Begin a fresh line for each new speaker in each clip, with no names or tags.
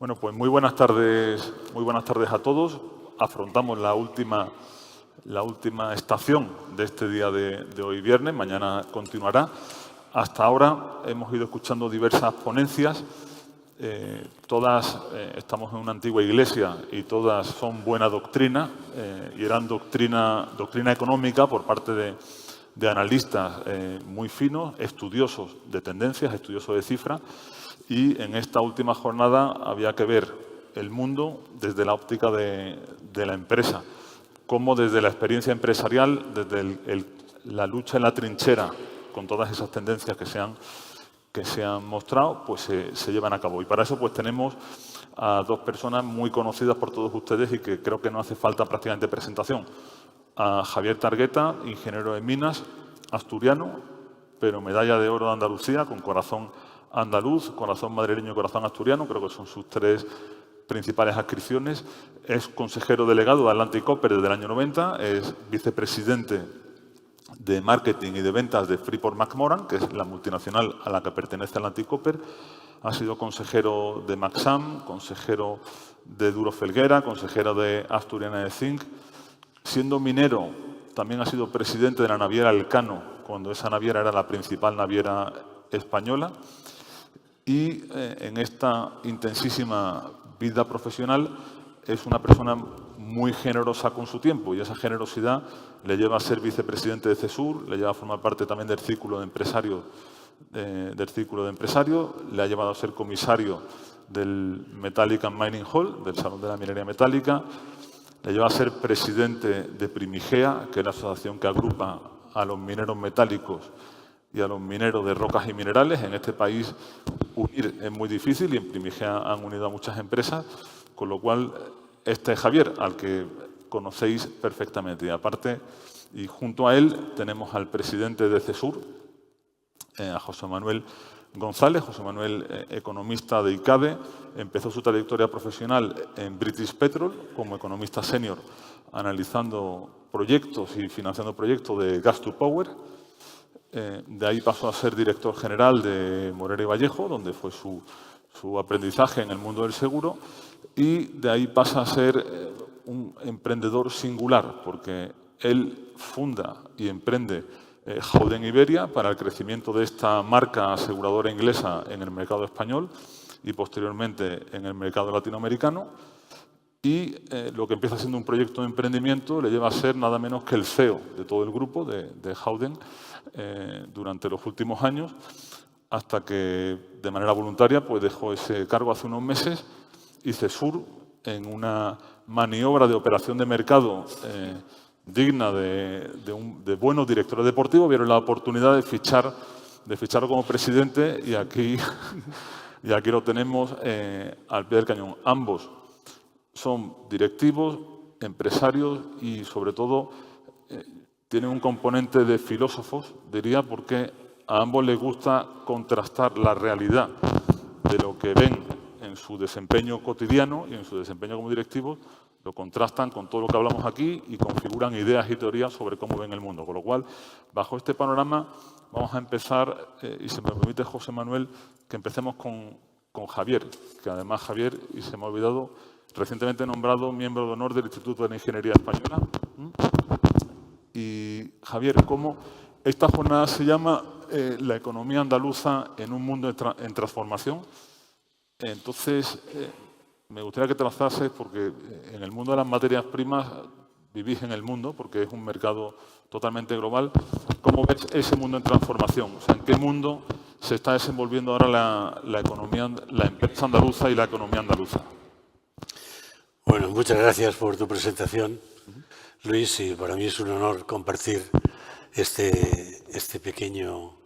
Bueno, pues muy buenas tardes a todos. Afrontamos la última estación de este día de hoy viernes. Mañana continuará. Hasta ahora hemos ido escuchando diversas ponencias. Todas estamos en una antigua iglesia y todas son buena doctrina y eran doctrina económica por parte de analistas muy finos, estudiosos de tendencias, estudiosos de cifras. Y en esta última jornada había que ver el mundo desde la óptica de la empresa, cómo desde la experiencia empresarial, desde la lucha en la trinchera, con todas esas tendencias que se han mostrado, pues se llevan a cabo. Y para eso pues tenemos a dos personas muy conocidas por todos ustedes y que creo que no hace falta prácticamente presentación. A Javier Targueta, ingeniero de minas, asturiano, pero medalla de oro de Andalucía, con corazón andaluz, corazón madrileño y corazón asturiano, creo que son sus tres principales adscripciones. Es consejero delegado de Atlantic Copper desde el año 90, es vicepresidente de marketing y de ventas de Freeport-McMoRan, que es la multinacional a la que pertenece Atlantic Copper. Ha sido consejero de Maxam, consejero de Duro Felguera, consejero de Asturiana de Zinc. Siendo minero, también ha sido presidente de la naviera Elcano, cuando esa naviera era la principal naviera española. Y en esta intensísima vida profesional es una persona muy generosa con su tiempo y esa generosidad le lleva a ser vicepresidente de CESUR, le lleva a formar parte también del círculo de empresarios, le ha llevado a ser comisario del Metallic and Mining Hall, del Salón de la Minería Metálica, le lleva a ser presidente de Primigea, que es la asociación que agrupa a los mineros metálicos y a los mineros de rocas y minerales. En este país unir es muy difícil y en Primigea han unido a muchas empresas, con lo cual este es Javier, al que conocéis perfectamente. Y aparte, y junto a él, tenemos al presidente de CESUR, a José Manuel González. José Manuel, economista de ICADE, empezó su trayectoria profesional en British Petrol como economista senior, analizando proyectos y financiando proyectos de Gas to Power. De ahí pasó a ser director general de Morera y Vallejo, donde fue su aprendizaje en el mundo del seguro, y de ahí pasa a ser un emprendedor singular, porque él funda y emprende Howden Iberia para el crecimiento de esta marca aseguradora inglesa en el mercado español y posteriormente en el mercado latinoamericano. Y lo que empieza siendo un proyecto de emprendimiento le lleva a ser nada menos que el CEO de todo el grupo de Howden durante los últimos años, hasta que de manera voluntaria pues dejó ese cargo hace unos meses y CESUR, en una maniobra de operación de mercado digna de buenos directores deportivos, vieron la oportunidad de ficharlo como presidente y aquí lo tenemos al pie del cañón. Ambos son directivos, empresarios y, sobre todo, tienen un componente de filósofos, diría, porque a ambos les gusta contrastar la realidad de lo que ven en su desempeño cotidiano y en su desempeño como directivos, lo contrastan con todo lo que hablamos aquí y configuran ideas y teorías sobre cómo ven el mundo. Con lo cual, bajo este panorama, vamos a empezar, y se me permite, José Manuel, que empecemos con Javier, que además Javier, y se me ha olvidado, recientemente nombrado miembro de honor del Instituto de la Ingeniería Española. Y Javier, ¿cómo esta jornada se llama la economía andaluza en un mundo en transformación? Entonces, me gustaría que trazases, porque en el mundo de las materias primas vivís en el mundo, porque es un mercado totalmente global. ¿Cómo ves ese mundo en transformación? O sea, ¿en qué mundo se está desenvolviendo ahora la economía, la empresa andaluza y la economía andaluza?
Bueno, muchas gracias por tu presentación, Luis, y para mí es un honor compartir este pequeño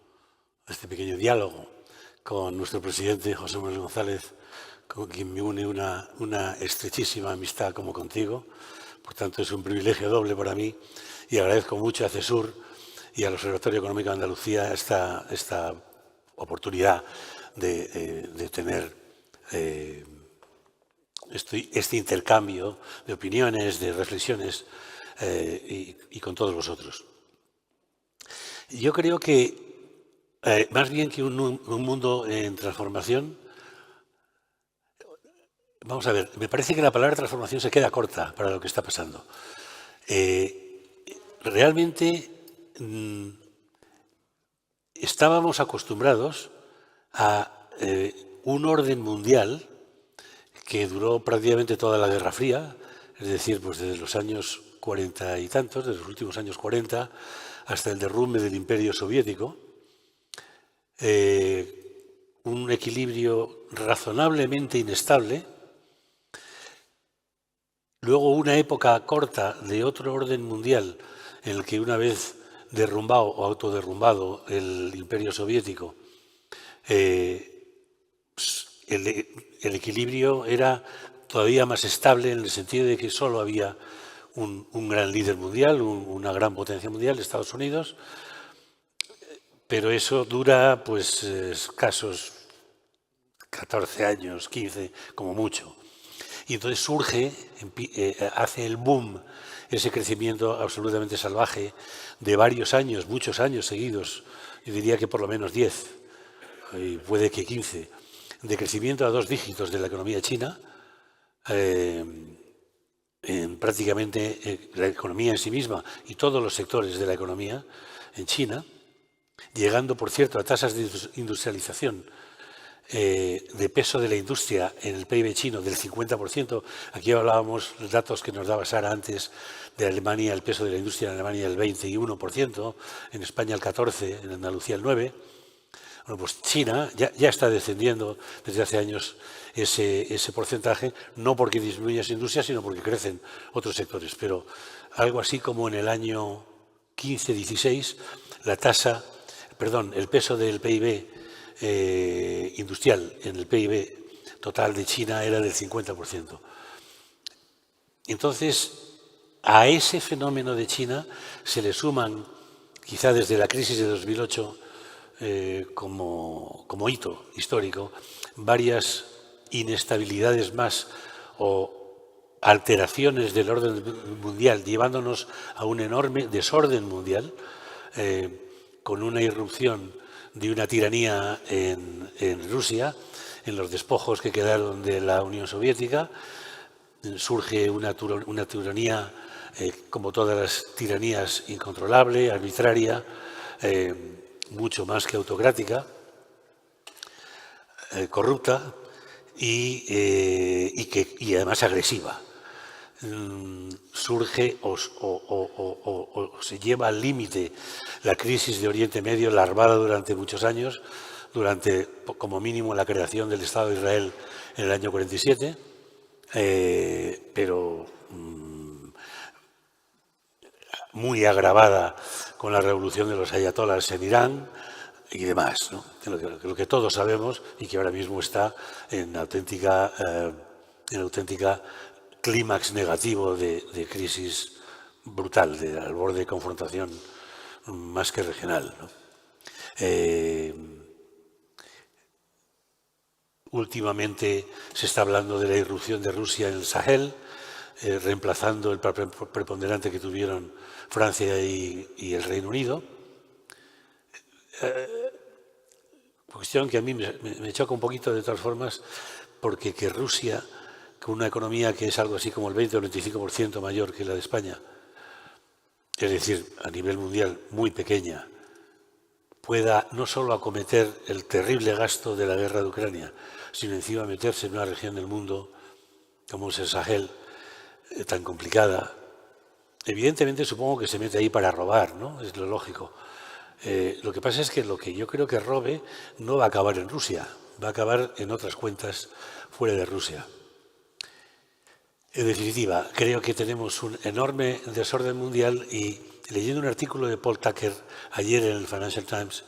diálogo con nuestro presidente, José Manuel González, con quien me une una estrechísima amistad como contigo. Por tanto, es un privilegio doble para mí y agradezco mucho a CESUR y al Observatorio Económico de Andalucía esta oportunidad de tener este intercambio de opiniones, de reflexiones y con todos vosotros. Yo creo que más bien que un mundo en transformación, vamos a ver, me parece que la palabra transformación se queda corta para lo que está pasando. Realmente estábamos acostumbrados a un orden mundial que duró prácticamente toda la Guerra Fría, es decir, pues desde los años 40 y tantos, desde los últimos años 40 hasta el derrumbe del Imperio Soviético, un equilibrio razonablemente inestable, luego una época corta de otro orden mundial en el que una vez derrumbado o autoderrumbado el Imperio Soviético, el equilibrio era todavía más estable en el sentido de que solo había un gran líder mundial, una gran potencia mundial, Estados Unidos, pero eso dura pues escasos 14 años, 15 como mucho. Y entonces surge, hace el boom, ese crecimiento absolutamente salvaje de varios años, muchos años seguidos, yo diría que por lo menos 10, y puede que 15, de crecimiento a 2 dígitos de la economía china, prácticamente la economía en sí misma y todos los sectores de la economía en China, llegando, por cierto, a tasas de industrialización de peso de la industria en el PIB chino del 50%. Aquí hablábamos los datos que nos daba Sara antes de Alemania, el peso de la industria en Alemania el 21%, en España el 14%, en Andalucía el 9%. Bueno, pues China ya está descendiendo desde hace años ese porcentaje, no porque disminuya esa industria, sino porque crecen otros sectores. Pero algo así como en el año 15-16, el peso del PIB industrial en el PIB total de China era del 50%. Entonces, a ese fenómeno de China se le suman, quizá desde la crisis de 2008, como hito histórico, varias inestabilidades más o alteraciones del orden mundial, llevándonos a un enorme desorden mundial, con una irrupción de una tiranía en Rusia, en los despojos que quedaron de la Unión Soviética. Surge una tiranía, como todas las tiranías, incontrolable, arbitraria, mucho más que autocrática, corrupta y además agresiva. Surge o se lleva al límite la crisis de Oriente Medio, larvada durante muchos años, durante como mínimo la creación del Estado de Israel en el año 47, pero muy agravada con la revolución de los ayatolás en Irán y demás, ¿no? Lo que todos sabemos y que ahora mismo está en auténtica clímax negativo de crisis brutal, al borde de confrontación más que regional, ¿no? Últimamente se está hablando de la irrupción de Rusia en el Sahel, reemplazando el papel preponderante que tuvieron Francia y el Reino Unido. Cuestión que a mí me choca un poquito de todas formas, porque que Rusia, con una economía que es algo así como el 20 o el 25% mayor que la de España, es decir, a nivel mundial muy pequeña, pueda no solo acometer el terrible gasto de la guerra de Ucrania, sino encima meterse en una región del mundo como es el Sahel, tan complicada. Evidentemente supongo que se mete ahí para robar, ¿no? Es lo lógico. Lo que pasa es que lo que yo creo que robe no va a acabar en Rusia, va a acabar en otras cuentas fuera de Rusia. En definitiva, creo que tenemos un enorme desorden mundial y leyendo un artículo de Paul Tucker ayer en el Financial Times,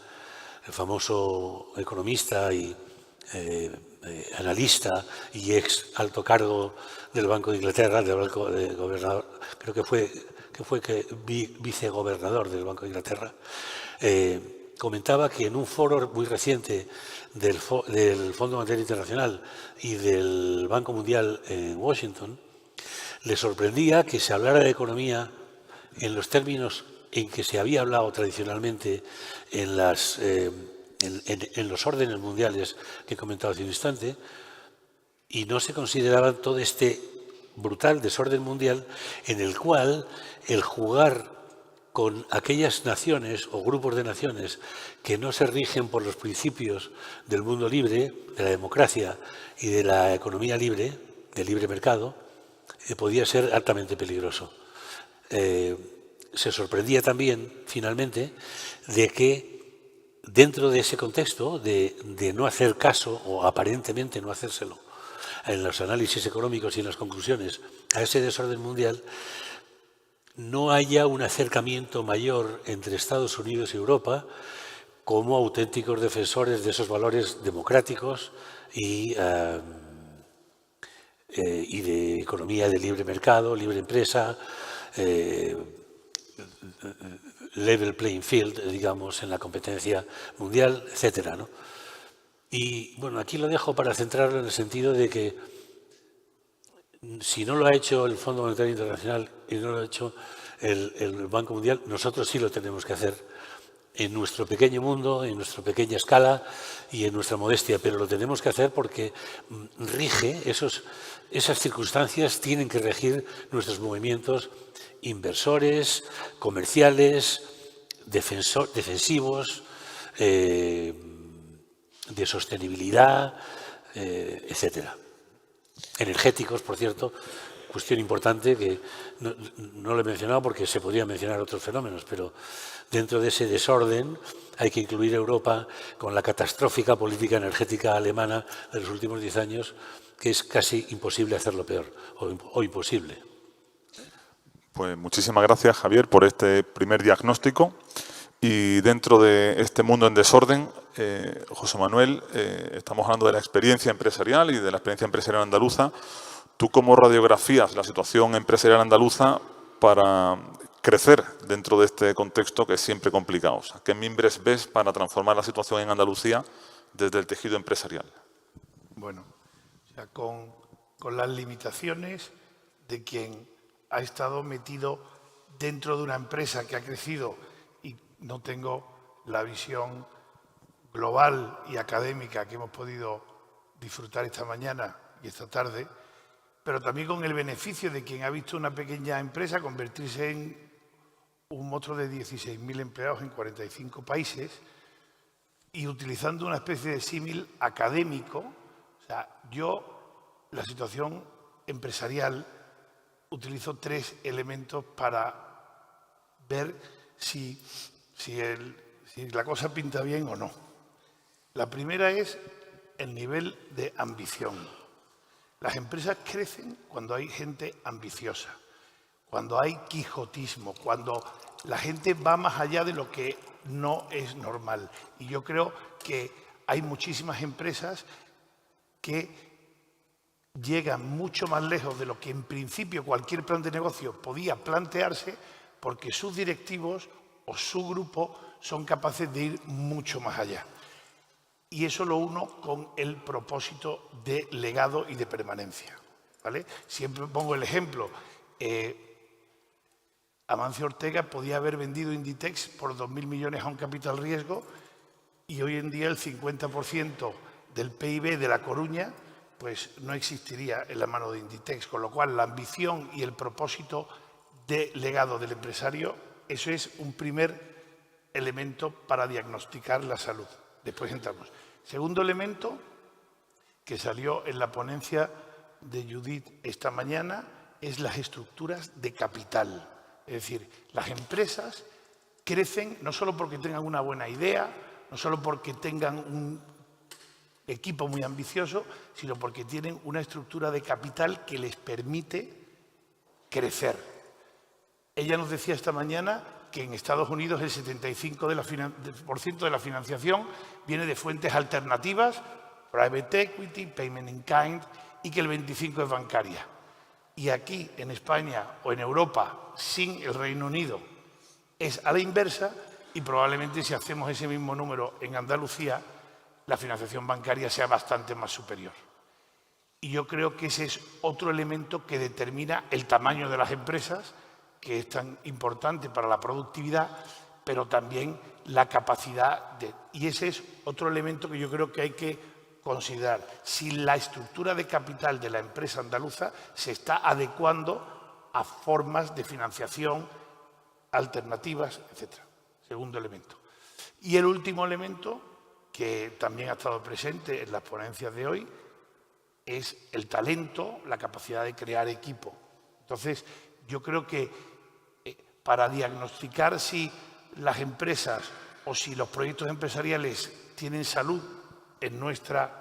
el famoso economista y analista y ex alto cargo del Banco de Inglaterra, del Banco de Gobernador, creo que fue vicegobernador del Banco de Inglaterra, comentaba que en un foro muy reciente del Fondo Monetario Internacional y del Banco Mundial en Washington, le sorprendía que se hablara de economía en los términos en que se había hablado tradicionalmente en los órdenes mundiales que he comentado hace un instante, y no se consideraba todo este brutal desorden mundial en el cual el jugar con aquellas naciones o grupos de naciones que no se rigen por los principios del mundo libre, de la democracia y de la economía libre, del libre mercado, podía ser altamente peligroso. Se sorprendía también, finalmente, de que dentro de ese contexto de no hacer caso, o aparentemente no hacérselo, en los análisis económicos y en las conclusiones a ese desorden mundial, no haya un acercamiento mayor entre Estados Unidos y Europa como auténticos defensores de esos valores democráticos y de economía de libre mercado, libre empresa, level playing field, digamos, en la competencia mundial, etcétera, ¿no? Y bueno, aquí lo dejo para centrarlo en el sentido de que si no lo ha hecho el Fondo Monetario Internacional y no lo ha hecho el Banco Mundial, nosotros sí lo tenemos que hacer en nuestro pequeño mundo, en nuestra pequeña escala y en nuestra modestia, pero lo tenemos que hacer porque rige, esas circunstancias tienen que regir nuestros movimientos inversores, comerciales, defensivos, de sostenibilidad, etcétera. Energéticos, por cierto, cuestión importante que no lo he mencionado porque se podrían mencionar otros fenómenos, pero dentro de ese desorden hay que incluir Europa con la catastrófica política energética alemana de los últimos 10 años, que es casi imposible hacerlo peor o imposible.
Pues muchísimas gracias, Javier, por este primer diagnóstico. Y dentro de este mundo en desorden, José Manuel, estamos hablando de la experiencia empresarial y de la experiencia empresarial andaluza. ¿Tú cómo radiografías la situación empresarial andaluza para crecer dentro de este contexto que es siempre complicado? O sea, ¿qué mimbres ves para transformar la situación en Andalucía desde el tejido empresarial?
Bueno, o sea, con las limitaciones de quien ha estado metido dentro de una empresa que ha crecido, y no tengo la visión global y académica que hemos podido disfrutar esta mañana y esta tarde, pero también con el beneficio de quien ha visto una pequeña empresa convertirse en un monstruo de 16.000 empleados en 45 países y utilizando una especie de símil académico. O sea, yo, la situación empresarial, utilizo 3 elementos para ver si la cosa pinta bien o no. La primera es el nivel de ambición. Las empresas crecen cuando hay gente ambiciosa, cuando hay quijotismo, cuando la gente va más allá de lo que no es normal. Y yo creo que hay muchísimas empresas que llegan mucho más lejos de lo que en principio cualquier plan de negocio podía plantearse, porque sus directivos o su grupo son capaces de ir mucho más allá. Y eso lo uno con el propósito de legado y de permanencia, ¿vale? Siempre pongo el ejemplo. Amancio Ortega podía haber vendido Inditex por 2.000 millones a un capital riesgo y hoy en día el 50% del PIB de La Coruña pues no existiría en la mano de Inditex, con lo cual la ambición y el propósito de legado del empresario, eso es un primer elemento para diagnosticar la salud. Después entramos. Segundo elemento que salió en la ponencia de Judith esta mañana es las estructuras de capital. Es decir, las empresas crecen no solo porque tengan una buena idea, no solo porque tengan un equipo muy ambicioso, sino porque tienen una estructura de capital que les permite crecer. Ella nos decía esta mañana que en Estados Unidos el 75% de la financiación viene de fuentes alternativas, private equity, payment in kind, y que el 25% es bancaria. Y aquí, en España o en Europa, sin el Reino Unido, es a la inversa, y probablemente si hacemos ese mismo número en Andalucía, la financiación bancaria sea bastante más superior. Y yo creo que ese es otro elemento que determina el tamaño de las empresas, que es tan importante para la productividad, pero también la capacidad de... Y ese es otro elemento que yo creo que hay que considerar si la estructura de capital de la empresa andaluza se está adecuando a formas de financiación alternativas, etc. Segundo elemento. Y el último elemento, que también ha estado presente en las ponencias de hoy, es el talento, la capacidad de crear equipo. Entonces, yo creo que para diagnosticar si las empresas o si los proyectos empresariales tienen salud en nuestra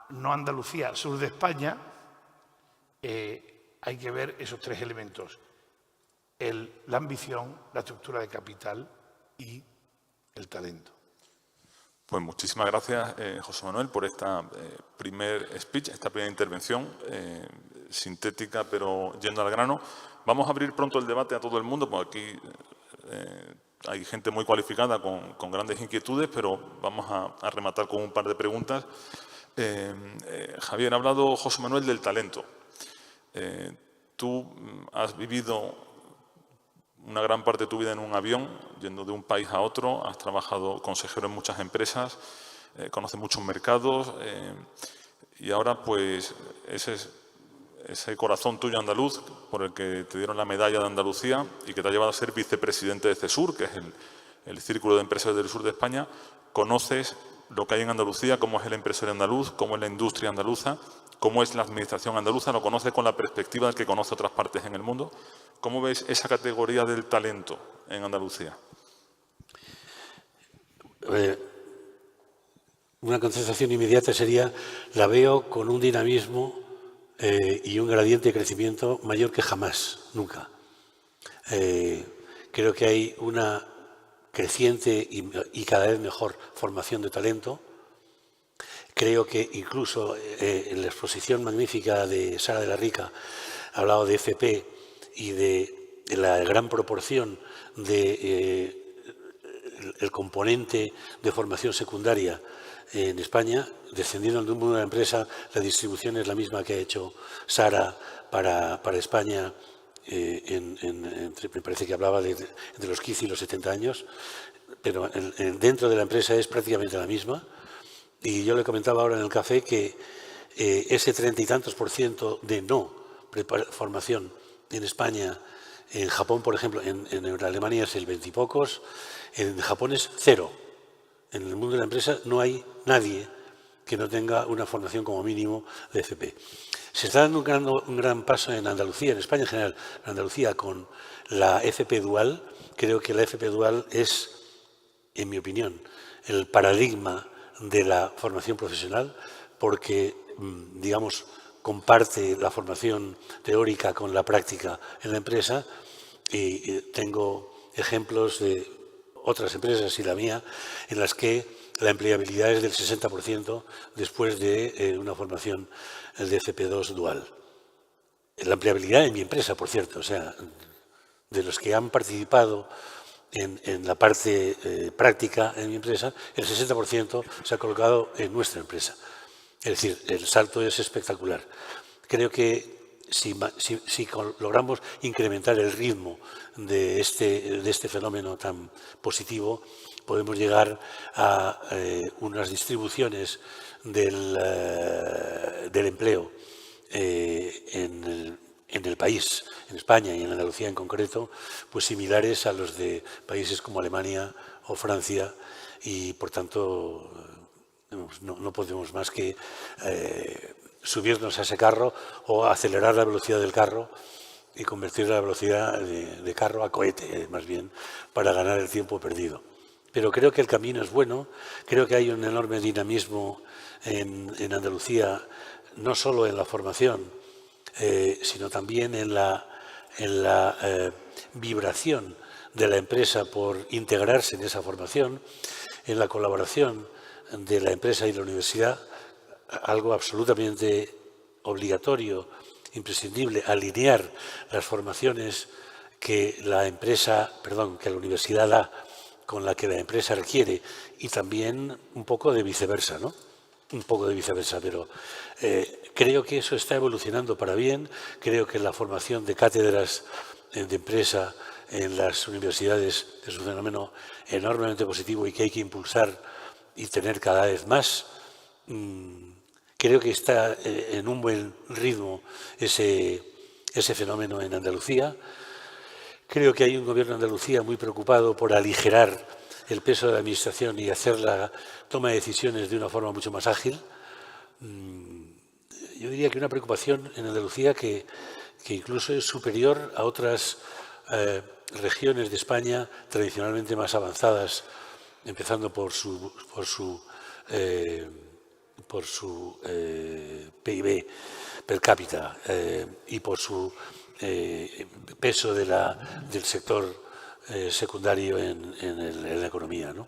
no Andalucía, sur de España, hay que ver esos tres elementos: la ambición, la estructura de capital y el talento.
Pues muchísimas gracias, José Manuel, por esta primer speech, esta primera intervención sintética, pero yendo al grano. Vamos a abrir pronto el debate a todo el mundo, porque aquí hay gente muy cualificada con grandes inquietudes, pero vamos a rematar con un par de preguntas. Javier, ha hablado José Manuel del talento. Tú has vivido una gran parte de tu vida en un avión, yendo de un país a otro, has trabajado consejero en muchas empresas, conoces muchos mercados y ahora pues ese corazón tuyo andaluz por el que te dieron la medalla de Andalucía y que te ha llevado a ser vicepresidente de CESUR, que es el Círculo de Empresarios del Sur de España, conoces lo que hay en Andalucía, cómo es el empresario andaluz, cómo es la industria andaluza, cómo es la administración andaluza, lo conoces con la perspectiva del que conoce otras partes en el mundo. ¿Cómo ves esa categoría del talento en Andalucía?
Una contestación inmediata sería: la veo con un dinamismo y un gradiente de crecimiento mayor que jamás, nunca. Creo que hay una creciente y cada vez mejor formación de talento. Creo que incluso en la exposición magnífica de Sara de la Rica ha hablado de FP y de la gran proporción de el componente de formación secundaria en España. Descendiendo del mundo de la empresa, la distribución es la misma que ha hecho Sara para España, me parece que hablaba de los 15 y los 70 años, pero dentro de la empresa es prácticamente la misma. Y yo le comentaba ahora en el café que ese 30 y tantos % de no formación en España, en Japón, por ejemplo, en Alemania es el 20 y pocos, en Japón es 0. En el mundo de la empresa no hay nadie que no tenga una formación como mínimo de FP. Se está dando un gran paso en Andalucía, en España en general, en Andalucía con la FP dual. Creo que la FP dual es, en mi opinión, el paradigma de la formación profesional, porque, digamos, comparte la formación teórica con la práctica en la empresa, y tengo ejemplos de otras empresas y la mía en las que la empleabilidad es del 60% después de una formación de FP2 dual. La empleabilidad en mi empresa, por cierto, o sea, de los que han participado en la parte práctica en mi empresa, el 60% se ha colocado en nuestra empresa. Es decir, el salto es espectacular. Creo que si logramos incrementar el ritmo de este fenómeno tan positivo, podemos llegar a unas distribuciones del empleo en el país, en España y en Andalucía en concreto, pues similares a los de países como Alemania o Francia, y por tanto no podemos más que subirnos a ese carro o acelerar la velocidad del carro y convertir la velocidad de carro a cohete, más bien, para ganar el tiempo perdido. Pero creo que el camino es bueno, creo que hay un enorme dinamismo en Andalucía, no solo en la formación, sino también en la vibración de la empresa por integrarse en esa formación, en la colaboración de la empresa y la universidad, algo absolutamente obligatorio, imprescindible, alinear las formaciones que la universidad da con la que la empresa requiere, y también un poco de viceversa, ¿no? Un poco de viceversa, pero creo que eso está evolucionando para bien. Creo que la formación de cátedras de empresa en las universidades es un fenómeno enormemente positivo y que hay que impulsar y tener cada vez más. creo que está en un buen ritmo ese fenómeno en Andalucía. Creo que hay un gobierno de Andalucía muy preocupado por aligerar el peso de la administración y hacer la toma de decisiones de una forma mucho más ágil. Yo diría que una preocupación en Andalucía que incluso es superior a otras regiones de España tradicionalmente más avanzadas, empezando por su PIB per cápita y por su peso del sector secundario en la economía, ¿no?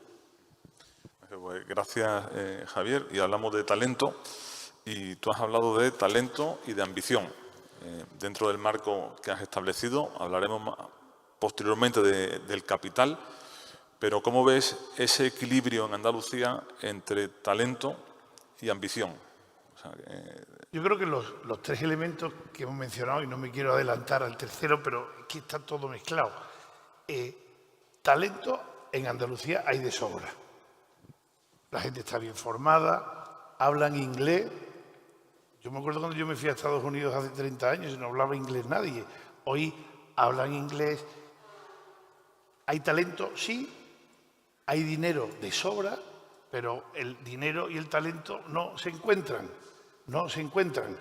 Pues gracias, Javier. Y hablamos de talento. Y tú has hablado de talento y de ambición. Dentro del marco que has establecido, hablaremos posteriormente del capital. Pero ¿cómo ves ese equilibrio en Andalucía entre talento y ambición? O sea,
yo creo que los tres elementos que hemos mencionado, y no me quiero adelantar al tercero, pero es que está todo mezclado. Talento en Andalucía hay de sobra. La gente está bien formada, hablan inglés. Yo me acuerdo cuando yo me fui a Estados Unidos hace 30 años y no hablaba inglés nadie. Hoy hablan inglés. ¿Hay talento? Sí. Hay dinero de sobra, pero el dinero y el talento no se encuentran. No se encuentran.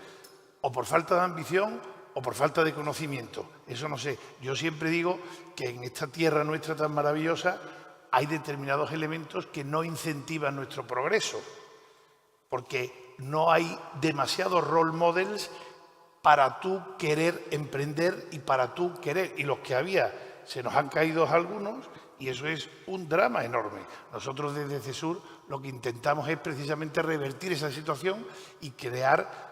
O por falta de ambición o por falta de conocimiento. Eso no sé. Yo siempre digo que en esta tierra nuestra tan maravillosa hay determinados elementos que no incentivan nuestro progreso. Porque no hay demasiados role models para tú querer emprender y para tú querer. Y los que había, se nos han caído algunos y eso es un drama enorme. Nosotros desde CESUR lo que intentamos es precisamente revertir esa situación y crear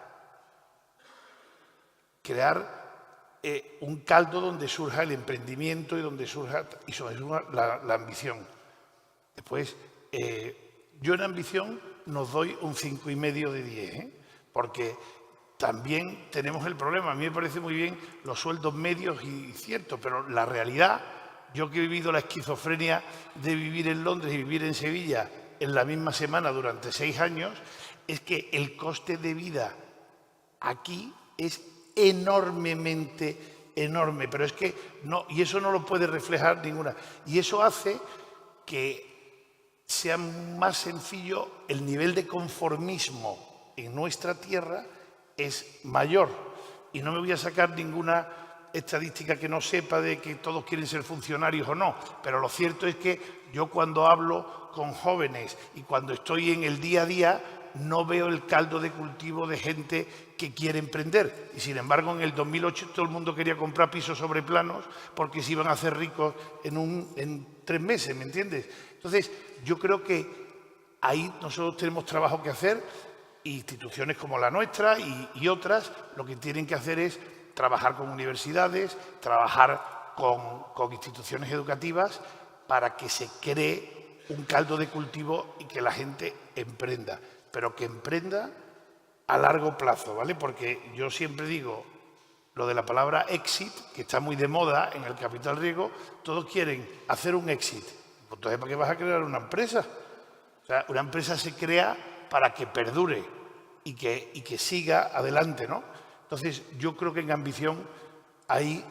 un caldo donde surja el emprendimiento y donde surja la ambición. Después, yo en ambición nos doy un 5,5 de 10, porque también tenemos el problema. A mí me parece muy bien los sueldos medios y cierto, pero la realidad, yo que he vivido la esquizofrenia de vivir en Londres y vivir en Sevilla en la misma semana durante 6 años, es que el coste de vida aquí es enormemente enorme, pero es que no, y eso no lo puede reflejar ninguna. Y eso hace que sea más sencillo, el nivel de conformismo en nuestra tierra es mayor. Y no me voy a sacar ninguna estadística que no sepa de que todos quieren ser funcionarios o no, pero lo cierto es que yo cuando hablo con jóvenes y cuando estoy en el día a día no veo el caldo de cultivo de gente que quiere emprender. Y sin embargo en el 2008 todo el mundo quería comprar pisos sobre planos porque se iban a hacer ricos en 3 meses, ¿me entiendes? Entonces yo creo que ahí nosotros tenemos trabajo que hacer. Instituciones como la nuestra y otras lo que tienen que hacer es trabajar con universidades, trabajar con instituciones educativas para que se cree un caldo de cultivo y que la gente emprenda, pero que emprenda a largo plazo, ¿vale? Porque yo siempre digo lo de la palabra exit, que está muy de moda en el capital riesgo, todos quieren hacer un exit. Entonces, ¿para qué vas a crear una empresa? O sea, una empresa se crea para que perdure y que siga adelante, ¿no? Entonces, yo creo que en ambición ahí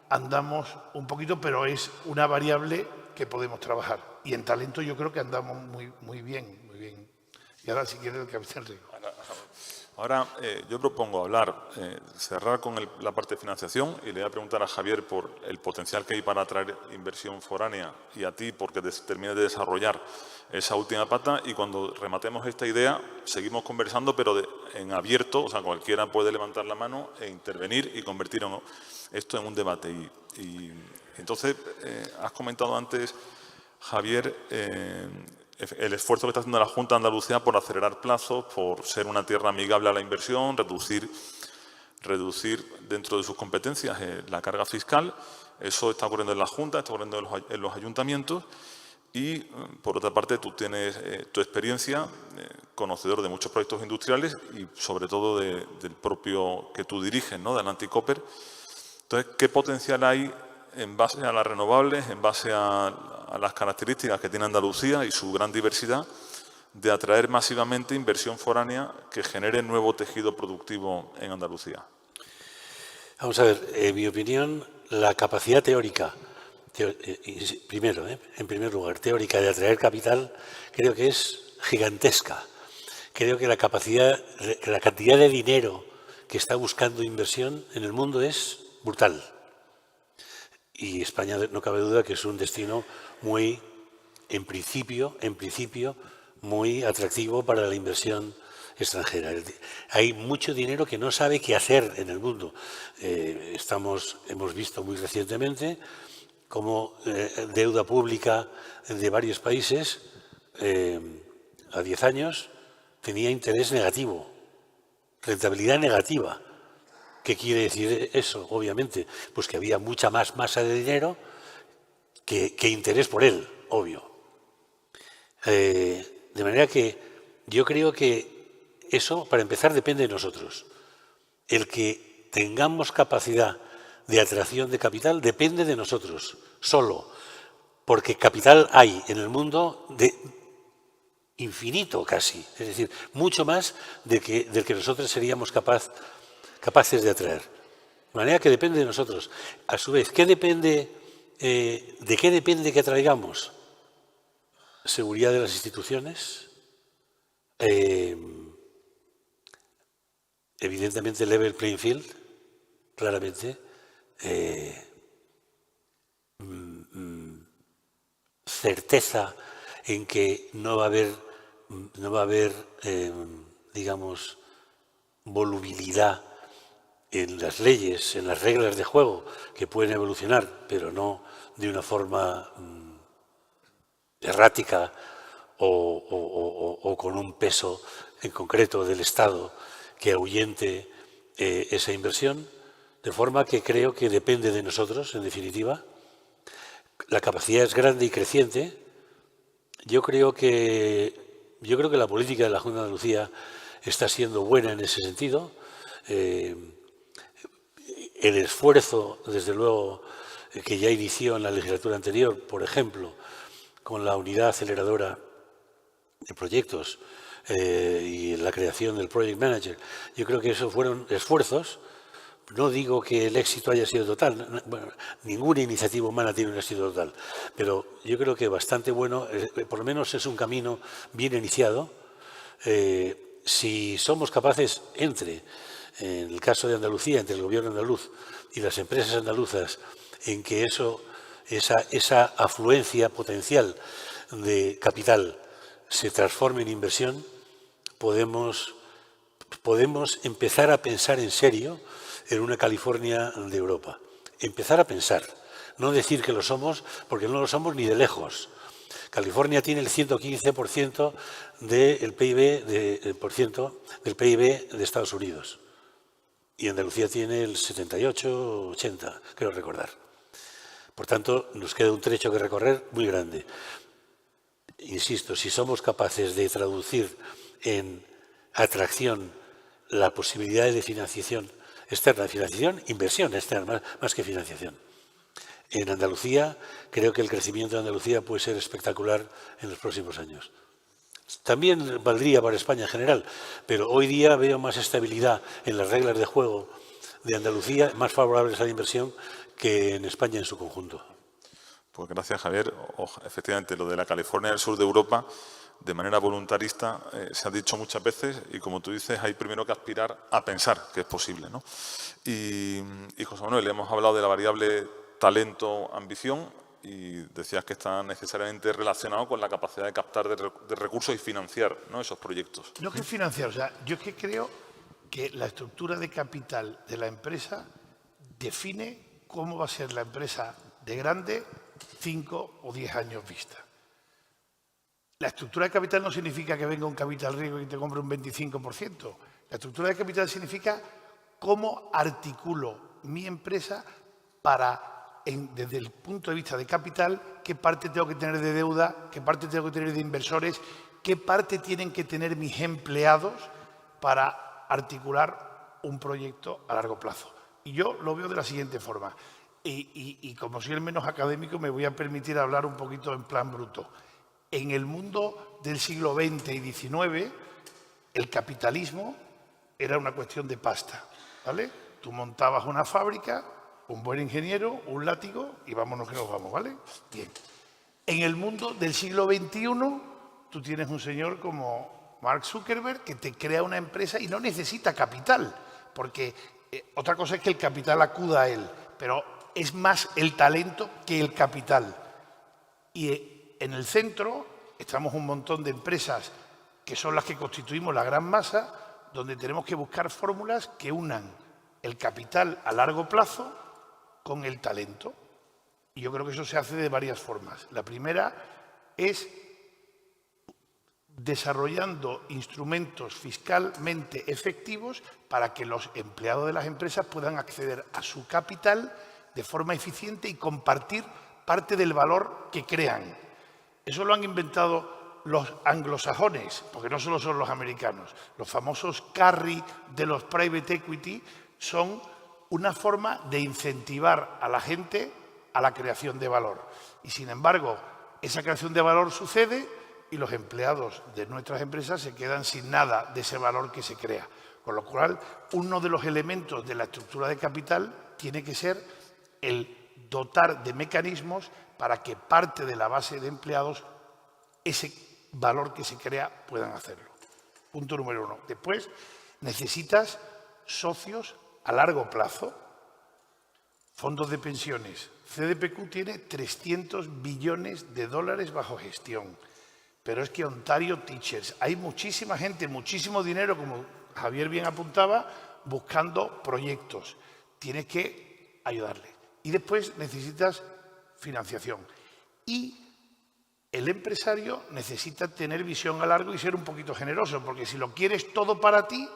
andamos un poquito, pero es una variable que podemos trabajar. Y en talento yo creo que andamos muy bien, muy bien. Y ahora, si quieres, el capital riesgo.
Ahora, yo propongo cerrar con la parte de financiación y le voy a preguntar a Javier por el potencial que hay para atraer inversión foránea y a ti porque termines de desarrollar esa última pata y cuando rematemos esta idea seguimos conversando pero en abierto, o sea, cualquiera puede levantar la mano e intervenir y convertir esto en un debate. Y entonces, has comentado antes, Javier, el esfuerzo que está haciendo la Junta de Andalucía por acelerar plazos, por ser una tierra amigable a la inversión, reducir dentro de sus competencias la carga fiscal. Eso está ocurriendo en la Junta, está ocurriendo en los ayuntamientos. Y, por otra parte, tú tienes tu experiencia, conocedor de muchos proyectos industriales y, sobre todo, del propio que tú diriges, ¿no? Del Anticoper. Entonces, ¿qué potencial hay en base a las renovables, en base a las características que tiene Andalucía y su gran diversidad de atraer masivamente inversión foránea que genere nuevo tejido productivo en Andalucía?
Vamos a ver, en mi opinión, la capacidad teórica, primero, en primer lugar, teórica de atraer capital, creo que es gigantesca. Creo que la cantidad de dinero que está buscando inversión en el mundo es brutal. Y España, no cabe duda que es un destino muy, en principio, muy atractivo para la inversión extranjera. Hay mucho dinero que no sabe qué hacer en el mundo. Hemos visto muy recientemente cómo deuda pública de varios países a 10 años tenía interés negativo, rentabilidad negativa. ¿Qué quiere decir eso? Obviamente, pues que había mucha más masa de dinero que interés por él, obvio. De manera que yo creo que eso, para empezar, depende de nosotros. El que tengamos capacidad de atracción de capital depende de nosotros, solo, porque capital hay en el mundo de infinito casi, es decir, mucho más del que nosotros seríamos capaces de atraer. De manera que depende de nosotros. A su vez, ¿de qué depende que atraigamos? Seguridad de las instituciones, evidentemente level playing field, claramente, certeza en que no va a haber, digamos, volubilidad en las leyes, en las reglas de juego, que pueden evolucionar, pero no de una forma errática o con un peso en concreto del Estado que ahuyente esa inversión, de forma que creo que depende de nosotros, en definitiva. La capacidad es grande y creciente. Yo creo que la política de la Junta de Andalucía está siendo buena en ese sentido. El esfuerzo, desde luego, que ya inició en la legislatura anterior, por ejemplo, con la unidad aceleradora de proyectos y la creación del Project Manager, yo creo que esos fueron esfuerzos. No digo que el éxito haya sido total, bueno, ninguna iniciativa humana tiene un éxito total, pero yo creo que bastante bueno, por lo menos es un camino bien iniciado. Si somos capaces, en el caso de Andalucía, entre el gobierno andaluz y las empresas andaluzas, en que esa afluencia potencial de capital se transforme en inversión, podemos empezar a pensar en serio en una California de Europa. Empezar a pensar, no decir que lo somos, porque no lo somos ni de lejos. California tiene el 115% del PIB de Estados Unidos y Andalucía tiene el 78, 80, creo recordar. Por tanto, nos queda un trecho que recorrer muy grande. Insisto, si somos capaces de traducir en atracción la posibilidad de financiación externa, inversión externa, más que financiación. En Andalucía, creo que el crecimiento de Andalucía puede ser espectacular en los próximos años. También valdría para España en general, pero hoy día veo más estabilidad en las reglas de juego de Andalucía, más favorables a la inversión, que en España en su conjunto.
Pues gracias, Javier. Efectivamente, lo de la California del sur de Europa, de manera voluntarista, se ha dicho muchas veces y, como tú dices, hay primero que aspirar a pensar que es posible, ¿no? Y José Manuel, hemos hablado de la variable talento-ambición y decías que está necesariamente relacionado con la capacidad de captar de recursos y financiar, ¿no?, esos proyectos.
No que financiar, o sea, yo es que creo que la estructura de capital de la empresa define cómo va a ser la empresa de grande 5 o 10 años vista. La estructura de capital no significa que venga un capital riesgo y te compre un 25%. La estructura de capital significa cómo articulo mi empresa para, desde el punto de vista de capital, qué parte tengo que tener de deuda, qué parte tengo que tener de inversores, qué parte tienen que tener mis empleados para articular un proyecto a largo plazo. Y yo lo veo de la siguiente forma. Y como soy el menos académico, me voy a permitir hablar un poquito en plan bruto. en el mundo del siglo XX y XIX, el capitalismo era una cuestión de pasta, ¿vale? Tú montabas una fábrica, un buen ingeniero, un látigo y vámonos que nos vamos, ¿vale? Bien. En el mundo del siglo XXI, tú tienes un señor como Mark Zuckerberg que te crea una empresa y no necesita capital, porque otra cosa es que el capital acuda a él, pero es más el talento que el capital. Y en el centro estamos un montón de empresas que son las que constituimos la gran masa, donde tenemos que buscar fórmulas que unan el capital a largo plazo con el talento. Y yo creo que eso se hace de varias formas. La primera es desarrollando instrumentos fiscalmente efectivos para que los empleados de las empresas puedan acceder a su capital de forma eficiente y compartir parte del valor que crean. Eso lo han inventado los anglosajones, porque no solo son los americanos. Los famosos carry de los private equity son una forma de incentivar a la gente a la creación de valor. Y sin embargo, esa creación de valor sucede y los empleados de nuestras empresas se quedan sin nada de ese valor que se crea. Con lo cual, uno de los elementos de la estructura de capital tiene que ser el dotar de mecanismos para que parte de la base de empleados, ese valor que se crea, puedan hacerlo. Punto número 1. Después, necesitas socios a largo plazo, fondos de pensiones. CDPQ tiene 300 billones de dólares bajo gestión. Pero es que Ontario Teachers, hay muchísima gente, muchísimo dinero, como Javier bien apuntaba, buscando proyectos. Tienes que ayudarle. Y después necesitas financiación. Y el empresario necesita tener visión a largo y ser un poquito generoso, porque si lo quieres todo para ti,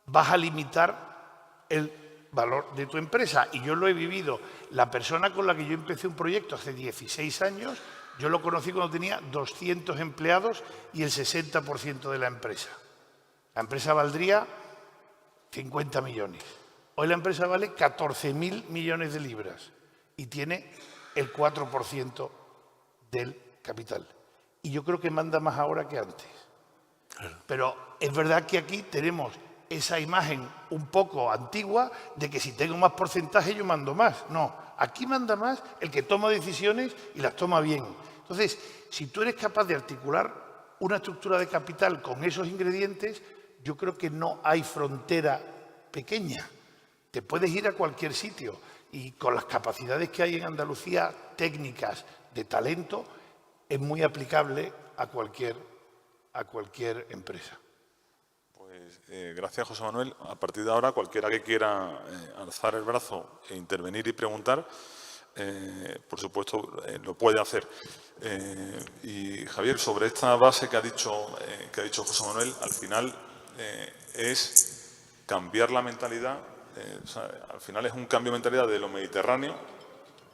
vas a limitar el valor de tu empresa. Y yo lo he vivido. La persona con la que yo empecé un proyecto hace 16 años, yo lo conocí cuando tenía 200 empleados y el 60% de la empresa. La empresa valdría 50 millones. Hoy la empresa vale 14.000 millones de libras y tiene el 4% del capital. Y yo creo que manda más ahora que antes. Claro. Pero es verdad que aquí tenemos esa imagen un poco antigua de que si tengo más porcentaje yo mando más. No, aquí manda más el que toma decisiones y las toma bien. Entonces, si tú eres capaz de articular una estructura de capital con esos ingredientes, yo creo que no hay frontera pequeña. Te puedes ir a cualquier sitio y con las capacidades que hay en Andalucía, técnicas de talento, es muy aplicable a cualquier empresa.
Pues gracias, José Manuel. A partir de ahora, cualquiera que quiera alzar el brazo e intervenir y preguntar, por supuesto, lo puede hacer. Y Javier, sobre esta base que ha dicho José Manuel, al final es cambiar la mentalidad. O sea, al final es un cambio de mentalidad de lo mediterráneo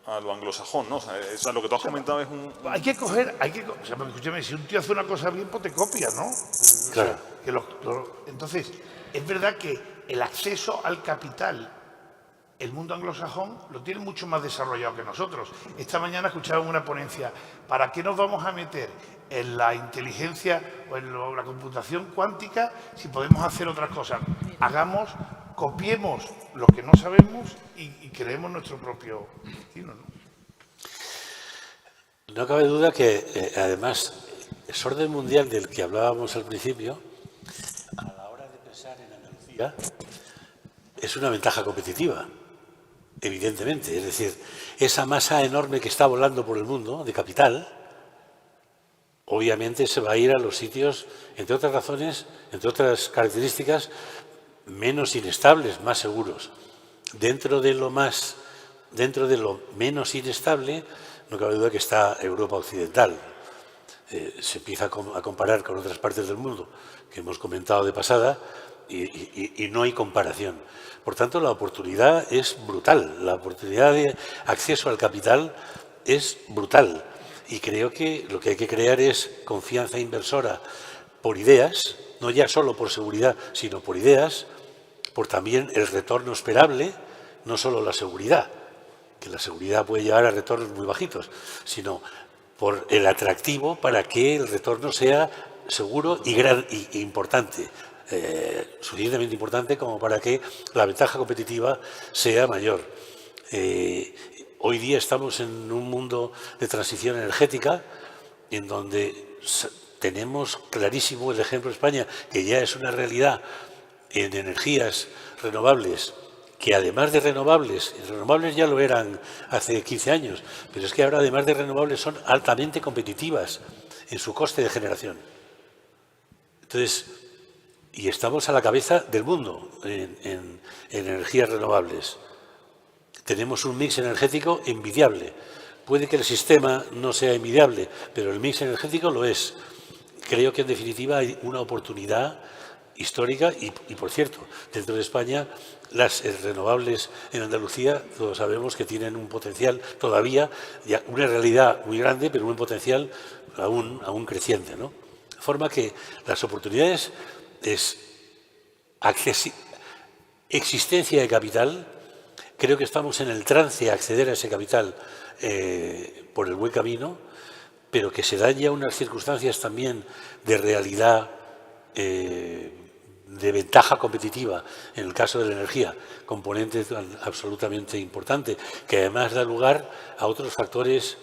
a lo anglosajón, ¿no? O sea, lo que tú has comentado es un...
Hay que coger, o sea, escúchame, si un tío hace una cosa bien, pues te copia, ¿no?
Claro.
O sea, entonces, es verdad que el acceso al capital, el mundo anglosajón lo tiene mucho más desarrollado que nosotros. Esta mañana escuchaba en una ponencia, ¿para qué nos vamos a meter en la inteligencia o en la computación cuántica si podemos hacer otras cosas? Copiemos lo que no sabemos y creemos nuestro propio destino, ¿no?
No cabe duda que, además, el orden mundial del que hablábamos al principio, a la hora de pensar en Andalucía, es una ventaja competitiva, evidentemente. Es decir, esa masa enorme que está volando por el mundo, de capital, obviamente se va a ir a los sitios, entre otras razones, entre otras características, menos inestables, más seguros. Dentro de lo menos inestable, no cabe duda que está Europa Occidental. Se empieza a comparar con otras partes del mundo que hemos comentado de pasada y no hay comparación. Por tanto, la oportunidad es brutal. La oportunidad de acceso al capital es brutal. Y creo que lo que hay que crear es confianza inversora por ideas, no ya solo por seguridad, sino por ideas, por también el retorno esperable, no solo la seguridad, que la seguridad puede llevar a retornos muy bajitos, sino por el atractivo para que el retorno sea seguro y importante, suficientemente importante como para que la ventaja competitiva sea mayor. Hoy día estamos en un mundo de transición energética en donde tenemos clarísimo el ejemplo de España, que ya es una realidad en energías renovables, que además de renovables ya lo eran hace 15 años, pero es que ahora además de renovables son altamente competitivas en su coste de generación. Entonces, y estamos a la cabeza del mundo en energías renovables. Tenemos un mix energético envidiable. Puede que el sistema no sea envidiable, pero el mix energético lo es. Creo que en definitiva hay una oportunidad histórica y por cierto, dentro de España las renovables en Andalucía todos sabemos que tienen un potencial todavía, ya una realidad muy grande, pero un potencial aún creciente, ¿no? De forma que las oportunidades es existencia de capital. Creo que estamos en el trance a acceder a ese capital por el buen camino, pero que se dan ya unas circunstancias también de realidad, de ventaja competitiva, en el caso de la energía, componente absolutamente importante, que además da lugar a otros factores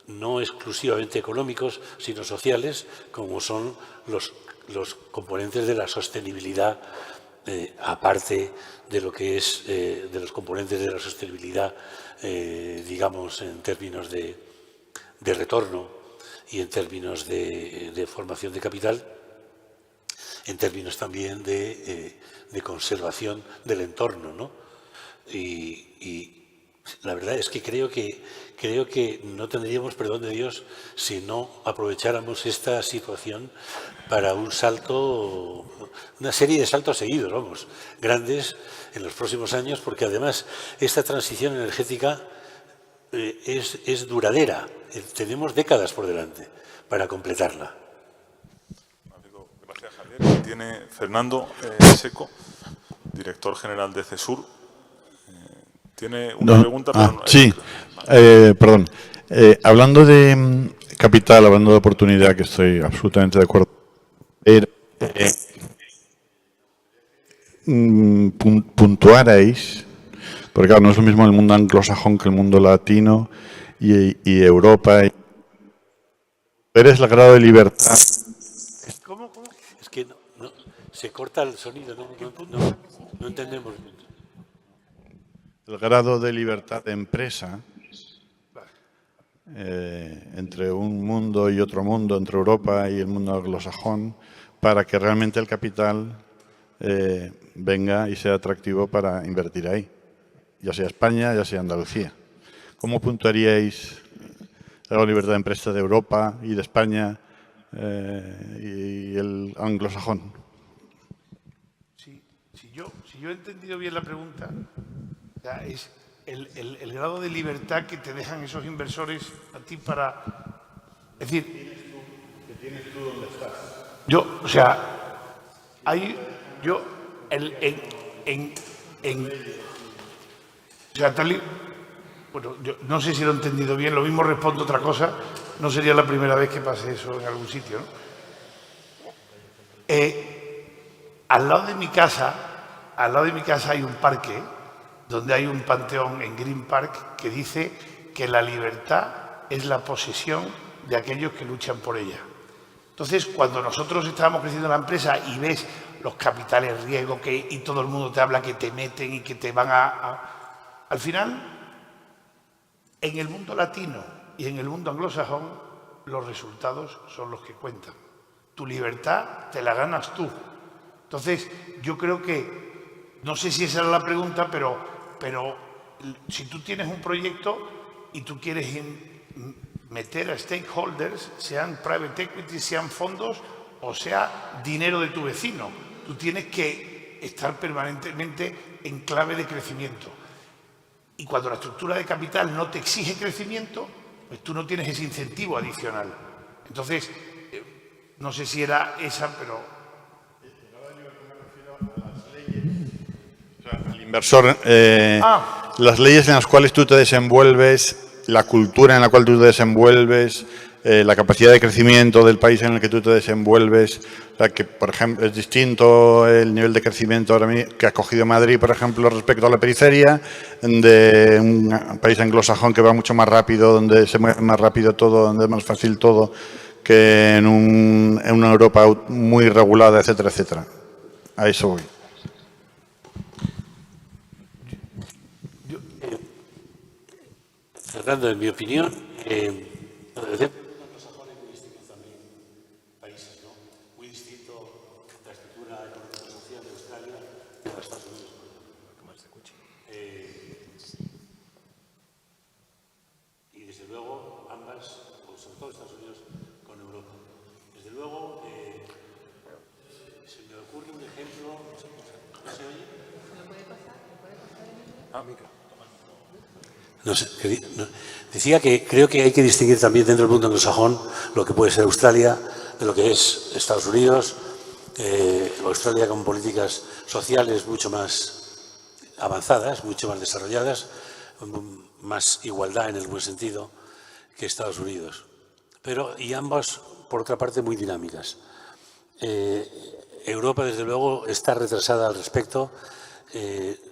no exclusivamente económicos, sino sociales, como son los componentes de la sostenibilidad, aparte de lo que es de los componentes de la sostenibilidad, digamos, en términos de retorno y en términos de formación de capital, en términos también de conservación del entorno, ¿no? Y la verdad es que creo que no tendríamos perdón de Dios si no aprovecháramos esta situación para un salto, una serie de saltos seguidos, vamos, grandes en los próximos años, porque además esta transición energética es duradera. Tenemos décadas por delante para completarla.
Gracias, Javier. Tiene Fernando Seco, director general de CESUR. Tiene una pregunta, pero no,
sí, perdón. Hablando de capital, hablando de oportunidad, que estoy absolutamente de acuerdo, puntuarais, porque claro, no es lo mismo el mundo anglosajón que el mundo latino y Europa. ¿Eres el grado de libertad?
¿Cómo? Es que no, se corta el sonido, no entendemos.
El grado de libertad de empresa entre un mundo y otro mundo, entre Europa y el mundo anglosajón, para que realmente el capital venga y sea atractivo para invertir ahí, ya sea España, ya sea Andalucía. ¿Cómo puntuaríais la libertad de empresa de Europa y de España y el anglosajón?
Si yo he entendido bien la pregunta, es el grado de libertad que te dejan esos inversores a ti para... Es decir, ¿qué tienes tú donde estás? Yo, o sea, o sea, bueno, yo no sé si lo he entendido bien, lo mismo respondo otra cosa, no sería la primera vez que pase eso en algún sitio, ¿no? Al lado de mi casa hay un parque donde hay un panteón en Green Park que dice que la libertad es la posesión de aquellos que luchan por ella. Entonces, cuando nosotros estábamos creciendo en la empresa y ves los capitales riesgo y todo el mundo te habla que te meten y que te van al final, en el mundo latino y en el mundo anglosajón, los resultados son los que cuentan. Tu libertad te la ganas tú. Entonces, yo creo que, no sé si esa era la pregunta, pero si tú tienes un proyecto y tú quieres meter a stakeholders, sean private equity, sean fondos o sea dinero de tu vecino, tú tienes que estar permanentemente en clave de crecimiento. Y cuando la estructura de capital no te exige crecimiento, pues tú no tienes ese incentivo adicional. Entonces, no sé si era esa, pero...
El inversor, las leyes en las cuales tú te desenvuelves la cultura en la cual tú te desenvuelves, la capacidad de crecimiento del país en el que tú te desenvuelves, o sea, que, por ejemplo, es distinto el nivel de crecimiento ahora mismo que ha cogido Madrid, por ejemplo, respecto a la periferia, de un país anglosajón que va mucho más rápido, donde se mueve más rápido todo, donde es más fácil todo, que en una Europa muy regulada, etcétera, etcétera. A eso voy.
Fernando, en mi opinión, y desde luego ambas, sobre todo Estados Unidos, con Europa. Desde luego, se me ocurre un ejemplo, ¿no se oye? No sé, decía que creo que hay que distinguir también dentro del mundo anglosajón lo que puede ser Australia de lo que es Estados Unidos. Australia con políticas sociales mucho más avanzadas, mucho más desarrolladas, más igualdad en el buen sentido que Estados Unidos. Y ambas, por otra parte, muy dinámicas. Europa, desde luego, está retrasada al respecto,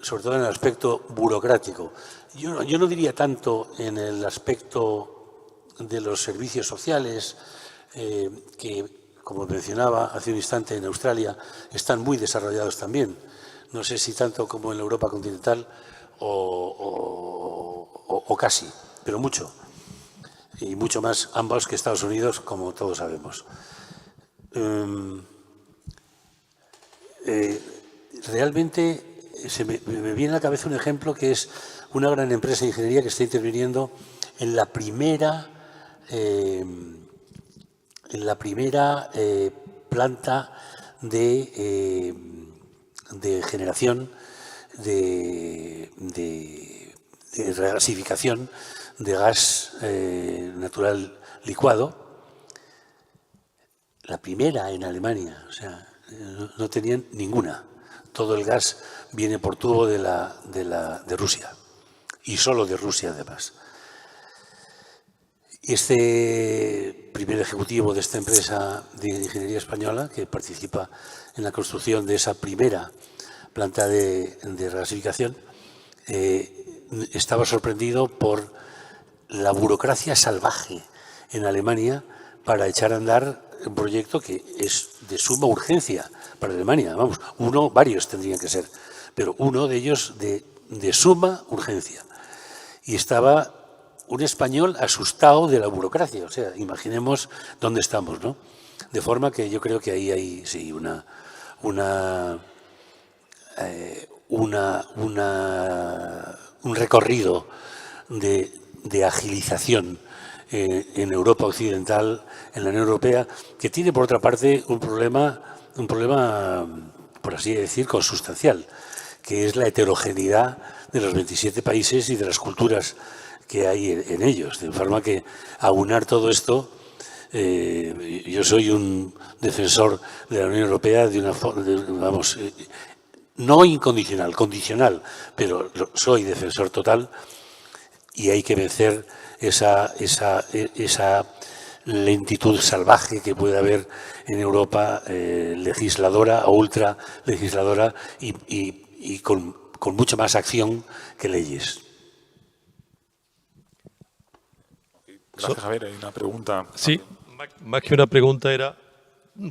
sobre todo en el aspecto burocrático. Yo no diría tanto en el aspecto de los servicios sociales, que, como mencionaba hace un instante, en Australia están muy desarrollados también. No sé si tanto como en la Europa continental o casi, pero mucho. Y mucho más ambos que Estados Unidos, como todos sabemos. Realmente me viene a la cabeza un ejemplo que es una gran empresa de ingeniería que está interviniendo en la primera planta de generación de regasificación de gas natural licuado. La primera en Alemania, o sea, no tenían ninguna. Todo el gas viene por tubo de Rusia, y solo de Rusia además. Este primer ejecutivo de esta empresa de ingeniería española, que participa en la construcción de esa primera planta de regasificación, estaba sorprendido por la burocracia salvaje en Alemania para echar a andar un proyecto que es de suma urgencia para Alemania. Vamos, varios tendrían que ser, pero uno de ellos de suma urgencia. Y estaba un español asustado de la burocracia. O sea, imaginemos dónde estamos, ¿no? De forma que yo creo que ahí hay sí un recorrido de agilización en Europa occidental, en la Unión Europea, que tiene por otra parte un problema, por así decir, consustancial, que es la heterogeneidad de los 27 países y de las culturas que hay en ellos. De forma que aunar todo esto, yo soy un defensor de la Unión Europea de una forma, vamos, no incondicional, condicional, pero soy defensor total, y hay que vencer esa lentitud salvaje que puede haber en Europa, legisladora o ultra legisladora, y con mucha más acción que leyes.
Gracias, Javier. Hay una pregunta.
Sí, más que una pregunta era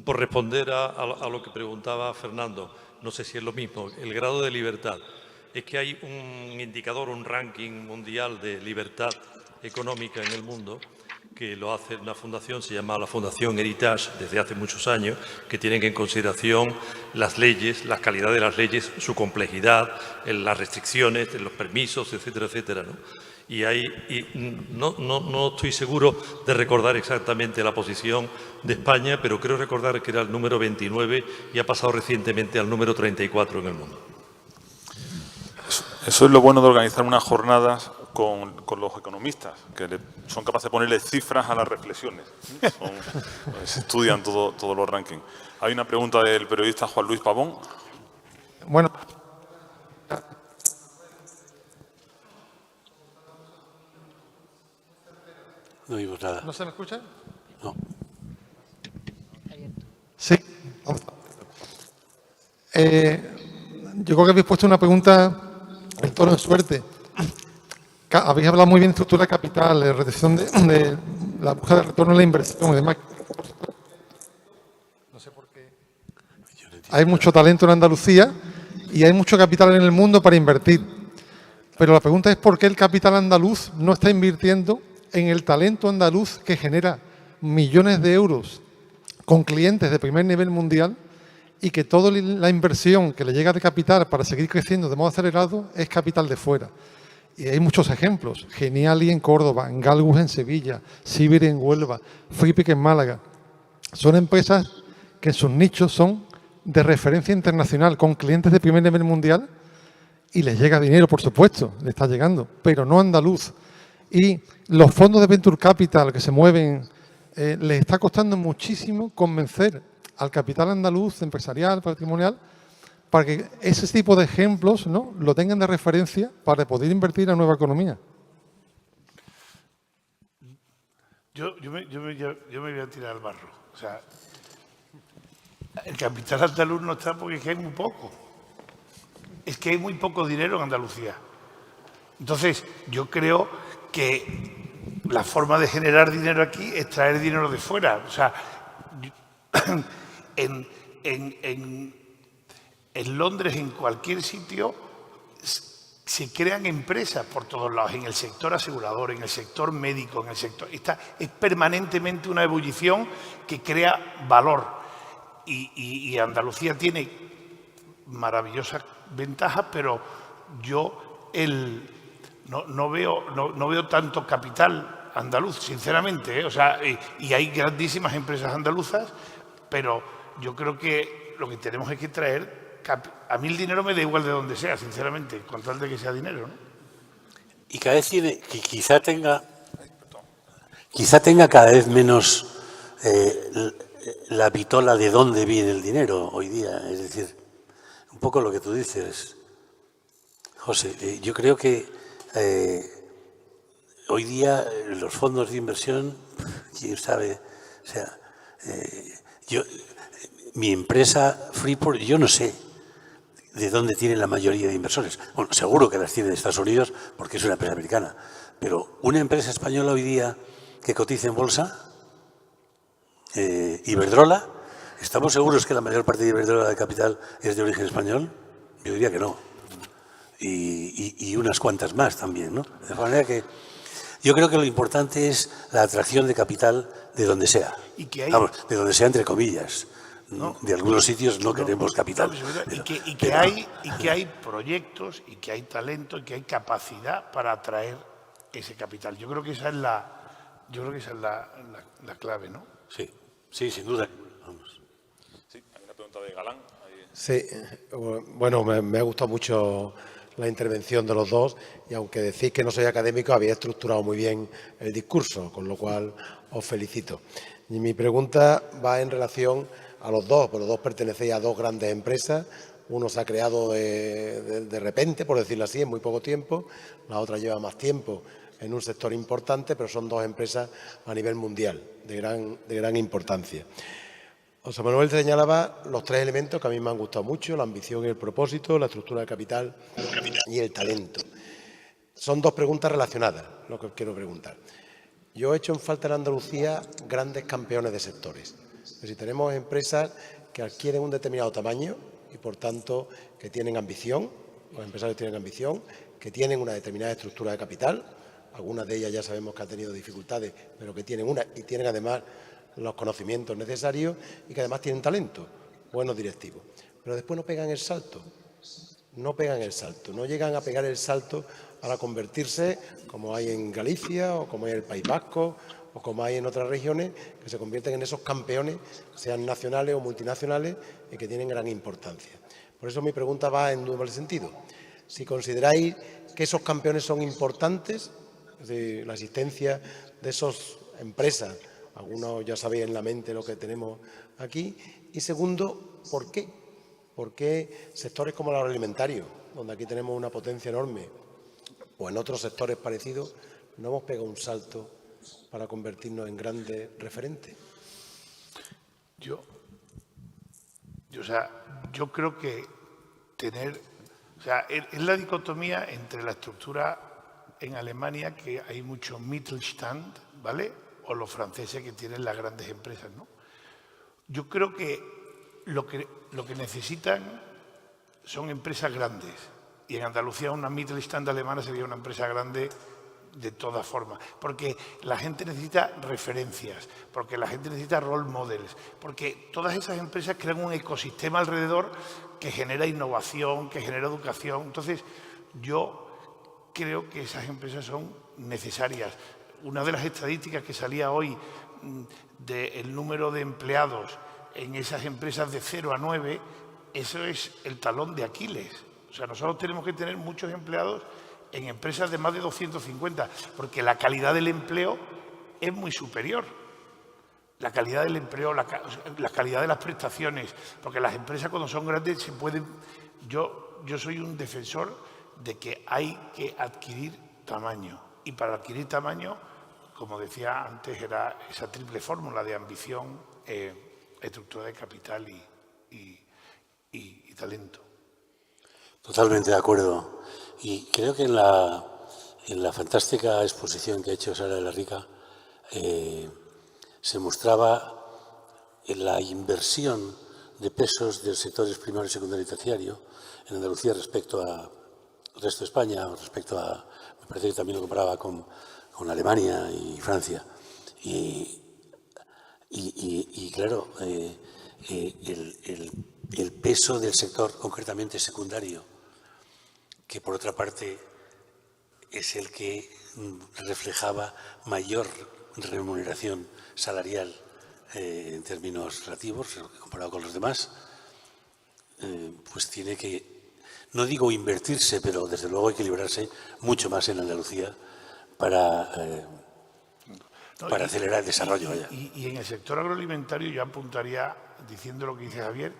por responder a lo que preguntaba Fernando. No sé si es lo mismo, el grado de libertad. Es que hay un indicador, un ranking mundial de libertad económica en el mundo que lo hace una fundación, se llama la Fundación Heritage, desde hace muchos años, que tienen en consideración las leyes, la calidad de las leyes, su complejidad, las restricciones, los permisos, etcétera, etcétera, ¿no? Y no estoy seguro de recordar exactamente la posición de España, pero creo recordar que era el número 29 y ha pasado recientemente al número 34 en el mundo.
Eso es lo bueno de organizar unas jornadas con los economistas, que son capaces de ponerle cifras a las reflexiones. Se estudian todos los rankings. Hay una pregunta del periodista Juan Luis Pavón.
Bueno, ¿No se me escucha?
No.
Sí. Yo creo que habéis puesto una pregunta en tono de suerte. Habéis hablado muy bien de estructura de capital, de retención de la búsqueda de retorno a la inversión y demás. No sé por qué. Hay mucho talento en Andalucía y hay mucho capital en el mundo para invertir. Pero la pregunta es por qué el capital andaluz no está invirtiendo en el talento andaluz que genera millones de euros con clientes de primer nivel mundial y que toda la inversión que le llega de capital para seguir creciendo de modo acelerado es capital de fuera. Y hay muchos ejemplos. Geniali en Córdoba, Galgus en Sevilla, Sibir en Huelva, Fripic en Málaga. Son empresas que en sus nichos son de referencia internacional con clientes de primer nivel mundial y les llega dinero, por supuesto, le está llegando, pero no andaluz. Y los fondos de Venture Capital que se mueven, les está costando muchísimo convencer al capital andaluz, empresarial, patrimonial, para que ese tipo de ejemplos, ¿no?, lo tengan de referencia para poder invertir en la nueva economía.
Yo me voy a tirar al barro. O sea, el capital andaluz no está porque es que hay muy poco. Es que hay muy poco dinero en Andalucía. Entonces, yo creo que la forma de generar dinero aquí es traer dinero de fuera. O sea, en Londres, en cualquier sitio, se crean empresas por todos lados, en el sector asegurador, en el sector médico, en el sector... Es permanentemente una ebullición que crea valor. Y Andalucía tiene maravillosas ventajas, pero yo no veo tanto capital andaluz, sinceramente, ¿eh? O sea, y hay grandísimas empresas andaluzas, pero yo creo que lo que tenemos es que traer... A mí el dinero me da igual de donde sea, sinceramente, con tal de que sea dinero, ¿no?
Y cada vez tiene, que quizá tenga cada vez menos la vitola de dónde viene el dinero hoy día. Es decir, un poco lo que tú dices, José. Yo creo que hoy día los fondos de inversión, quién sabe, o sea, mi empresa Freeport, yo no sé de dónde tienen la mayoría de inversores. Bueno, seguro que las tiene de Estados Unidos porque es una empresa americana. Pero una empresa española hoy día que cotiza en bolsa, Iberdrola, ¿estamos seguros que la mayor parte de Iberdrola de capital es de origen español? Yo diría que no. Y unas cuantas más también, ¿no? De manera que yo creo que lo importante es la atracción de capital de donde sea.
Y que hay...
Vamos, de donde sea entre comillas. No, de algunos sitios no queremos capital.
Y que hay proyectos, y que hay talento, y que hay capacidad para atraer ese capital. Yo creo que esa es la clave, ¿no?
Sí, sí, sin duda. Vamos.
Sí, hay una pregunta de Galán.
Sí, bueno, me ha gustado mucho la intervención de los dos y aunque decís que no soy académico, habéis estructurado muy bien el discurso, con lo cual os felicito. Y mi pregunta va en relación a los dos, porque los dos pertenecéis a dos grandes empresas. Uno se ha creado de repente, por decirlo así, en muy poco tiempo. La otra lleva más tiempo en un sector importante, pero son dos empresas a nivel mundial de gran importancia. José Manuel señalaba los tres elementos que a mí me han gustado mucho: la ambición y el propósito, la estructura de capital y el talento. Son dos preguntas relacionadas, lo que os quiero preguntar. Yo he hecho en falta en Andalucía grandes campeones de sectores. Si tenemos empresas que adquieren un determinado tamaño y, por tanto, que tienen ambición, los empresarios tienen ambición, que tienen una determinada estructura de capital, algunas de ellas ya sabemos que han tenido dificultades, pero que tienen una y tienen además los conocimientos necesarios y que además tienen talento, buenos directivos. Pero después no pegan el salto, no llegan a pegar el salto para convertirse, como hay en Galicia o como hay en el País Vasco o como hay en otras regiones, que se convierten en esos campeones, sean nacionales o multinacionales, y que tienen gran importancia. Por eso mi pregunta va en doble sentido. Si consideráis que esos campeones son importantes, es decir, la existencia de esas empresas, algunos ya sabéis en la mente lo que tenemos aquí, y segundo, ¿por qué? ¿Por qué sectores como el agroalimentario, donde aquí tenemos una potencia enorme, o en otros sectores parecidos, no hemos pegado un salto para convertirnos en grandes referentes?
Yo creo que es la dicotomía entre la estructura en Alemania, que hay mucho Mittelstand, ¿vale? O los franceses, que tienen las grandes empresas, ¿no? Yo creo que lo que necesitan son empresas grandes. Y en Andalucía una Mittelstand alemana sería una empresa grande de todas formas. Porque la gente necesita referencias, porque la gente necesita role models, porque todas esas empresas crean un ecosistema alrededor que genera innovación, que genera educación. Entonces, yo creo que esas empresas son necesarias. Una de las estadísticas que salía hoy del número de empleados en esas empresas de 0 a 9, eso es el talón de Aquiles. O sea, nosotros tenemos que tener muchos empleados en empresas de más de 250, porque la calidad del empleo es muy superior. La calidad del empleo, la calidad de las prestaciones, porque las empresas cuando son grandes se pueden... Yo soy un defensor de que hay que adquirir tamaño. Y para adquirir tamaño, como decía antes, era esa triple fórmula de ambición, estructura de capital y talento.
Totalmente de acuerdo. Y creo que en la fantástica exposición que ha hecho Sara de la Rica se mostraba la inversión de pesos de los sectores primario, secundario y terciario en Andalucía respecto al resto de España, o respecto a, me parece que también lo comparaba con Alemania y Francia. Y claro, el peso del sector concretamente secundario, que por otra parte es el que reflejaba mayor remuneración salarial en términos relativos, comparado con los demás, pues tiene que, no digo invertirse, pero desde luego equilibrarse mucho más en Andalucía para acelerar el desarrollo.
Y en el sector agroalimentario yo apuntaría, diciendo lo que dice Javier,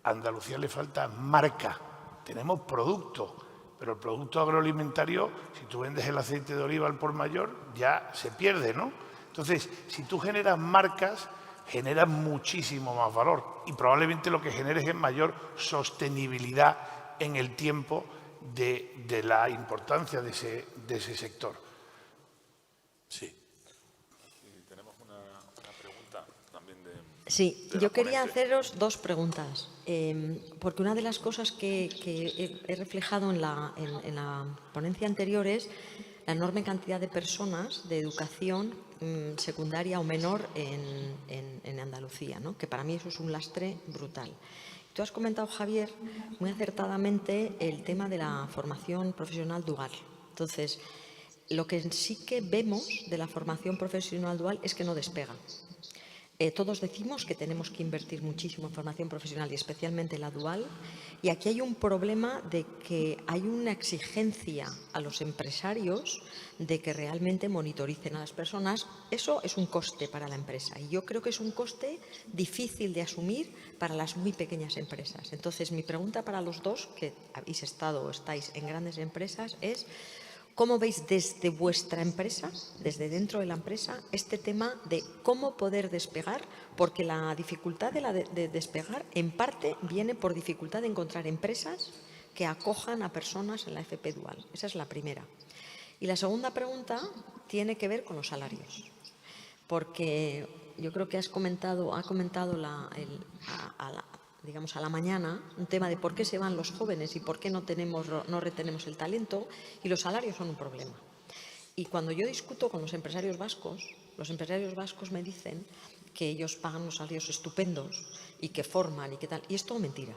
a Andalucía le falta marca. Tenemos producto, pero el producto agroalimentario, si tú vendes el aceite de oliva al por mayor, ya se pierde, ¿no? Entonces, si tú generas marcas, generas muchísimo más valor y probablemente lo que generes es mayor sostenibilidad en el tiempo de la importancia de ese sector.
Sí.
Tenemos una pregunta también de...
Sí, yo quería haceros dos preguntas, porque una de las cosas que he reflejado en la ponencia anterior es la enorme cantidad de personas de educación secundaria o menor en Andalucía, ¿no? Que para mí eso es un lastre brutal. Tú has comentado, Javier, muy acertadamente el tema de la formación profesional dual. Entonces, lo que sí que vemos de la formación profesional dual es que no despega. Todos decimos que tenemos que invertir muchísimo en formación profesional y especialmente la dual. Y aquí hay un problema de que hay una exigencia a los empresarios de que realmente monitoricen a las personas. Eso es un coste para la empresa y yo creo que es un coste difícil de asumir para las muy pequeñas empresas. Entonces, mi pregunta para los dos, que habéis estado o estáis en grandes empresas, es ¿cómo veis desde vuestra empresa, desde dentro de la empresa, este tema de cómo poder despegar? Porque la dificultad de despegar, en parte, viene por dificultad de encontrar empresas que acojan a personas en la FP dual. Esa es la primera. Y la segunda pregunta tiene que ver con los salarios. Porque yo creo que ha comentado digamos, a la mañana, un tema de por qué se van los jóvenes y por qué no retenemos el talento, y los salarios son un problema. Y cuando yo discuto con los empresarios vascos me dicen que ellos pagan unos salarios estupendos y que forman y que tal, y es todo mentira.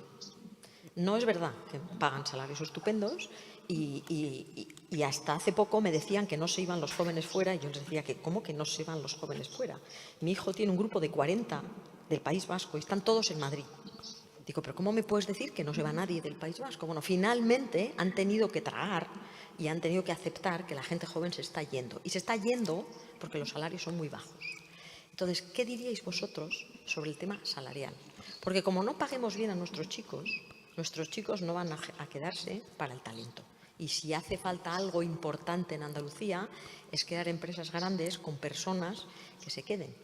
No es verdad que pagan salarios estupendos y hasta hace poco me decían que no se iban los jóvenes fuera y yo les decía que ¿cómo que no se van los jóvenes fuera? Mi hijo tiene un grupo de 40 del País Vasco y están todos en Madrid. Digo, pero ¿cómo me puedes decir que no se va nadie del País Vasco? Bueno, finalmente han tenido que tragar y han tenido que aceptar que la gente joven se está yendo. Y se está yendo porque los salarios son muy bajos. Entonces, ¿qué diríais vosotros sobre el tema salarial? Porque como no paguemos bien a nuestros chicos no van a quedarse para el talento. Y si hace falta algo importante en Andalucía, es crear empresas grandes con personas que se queden.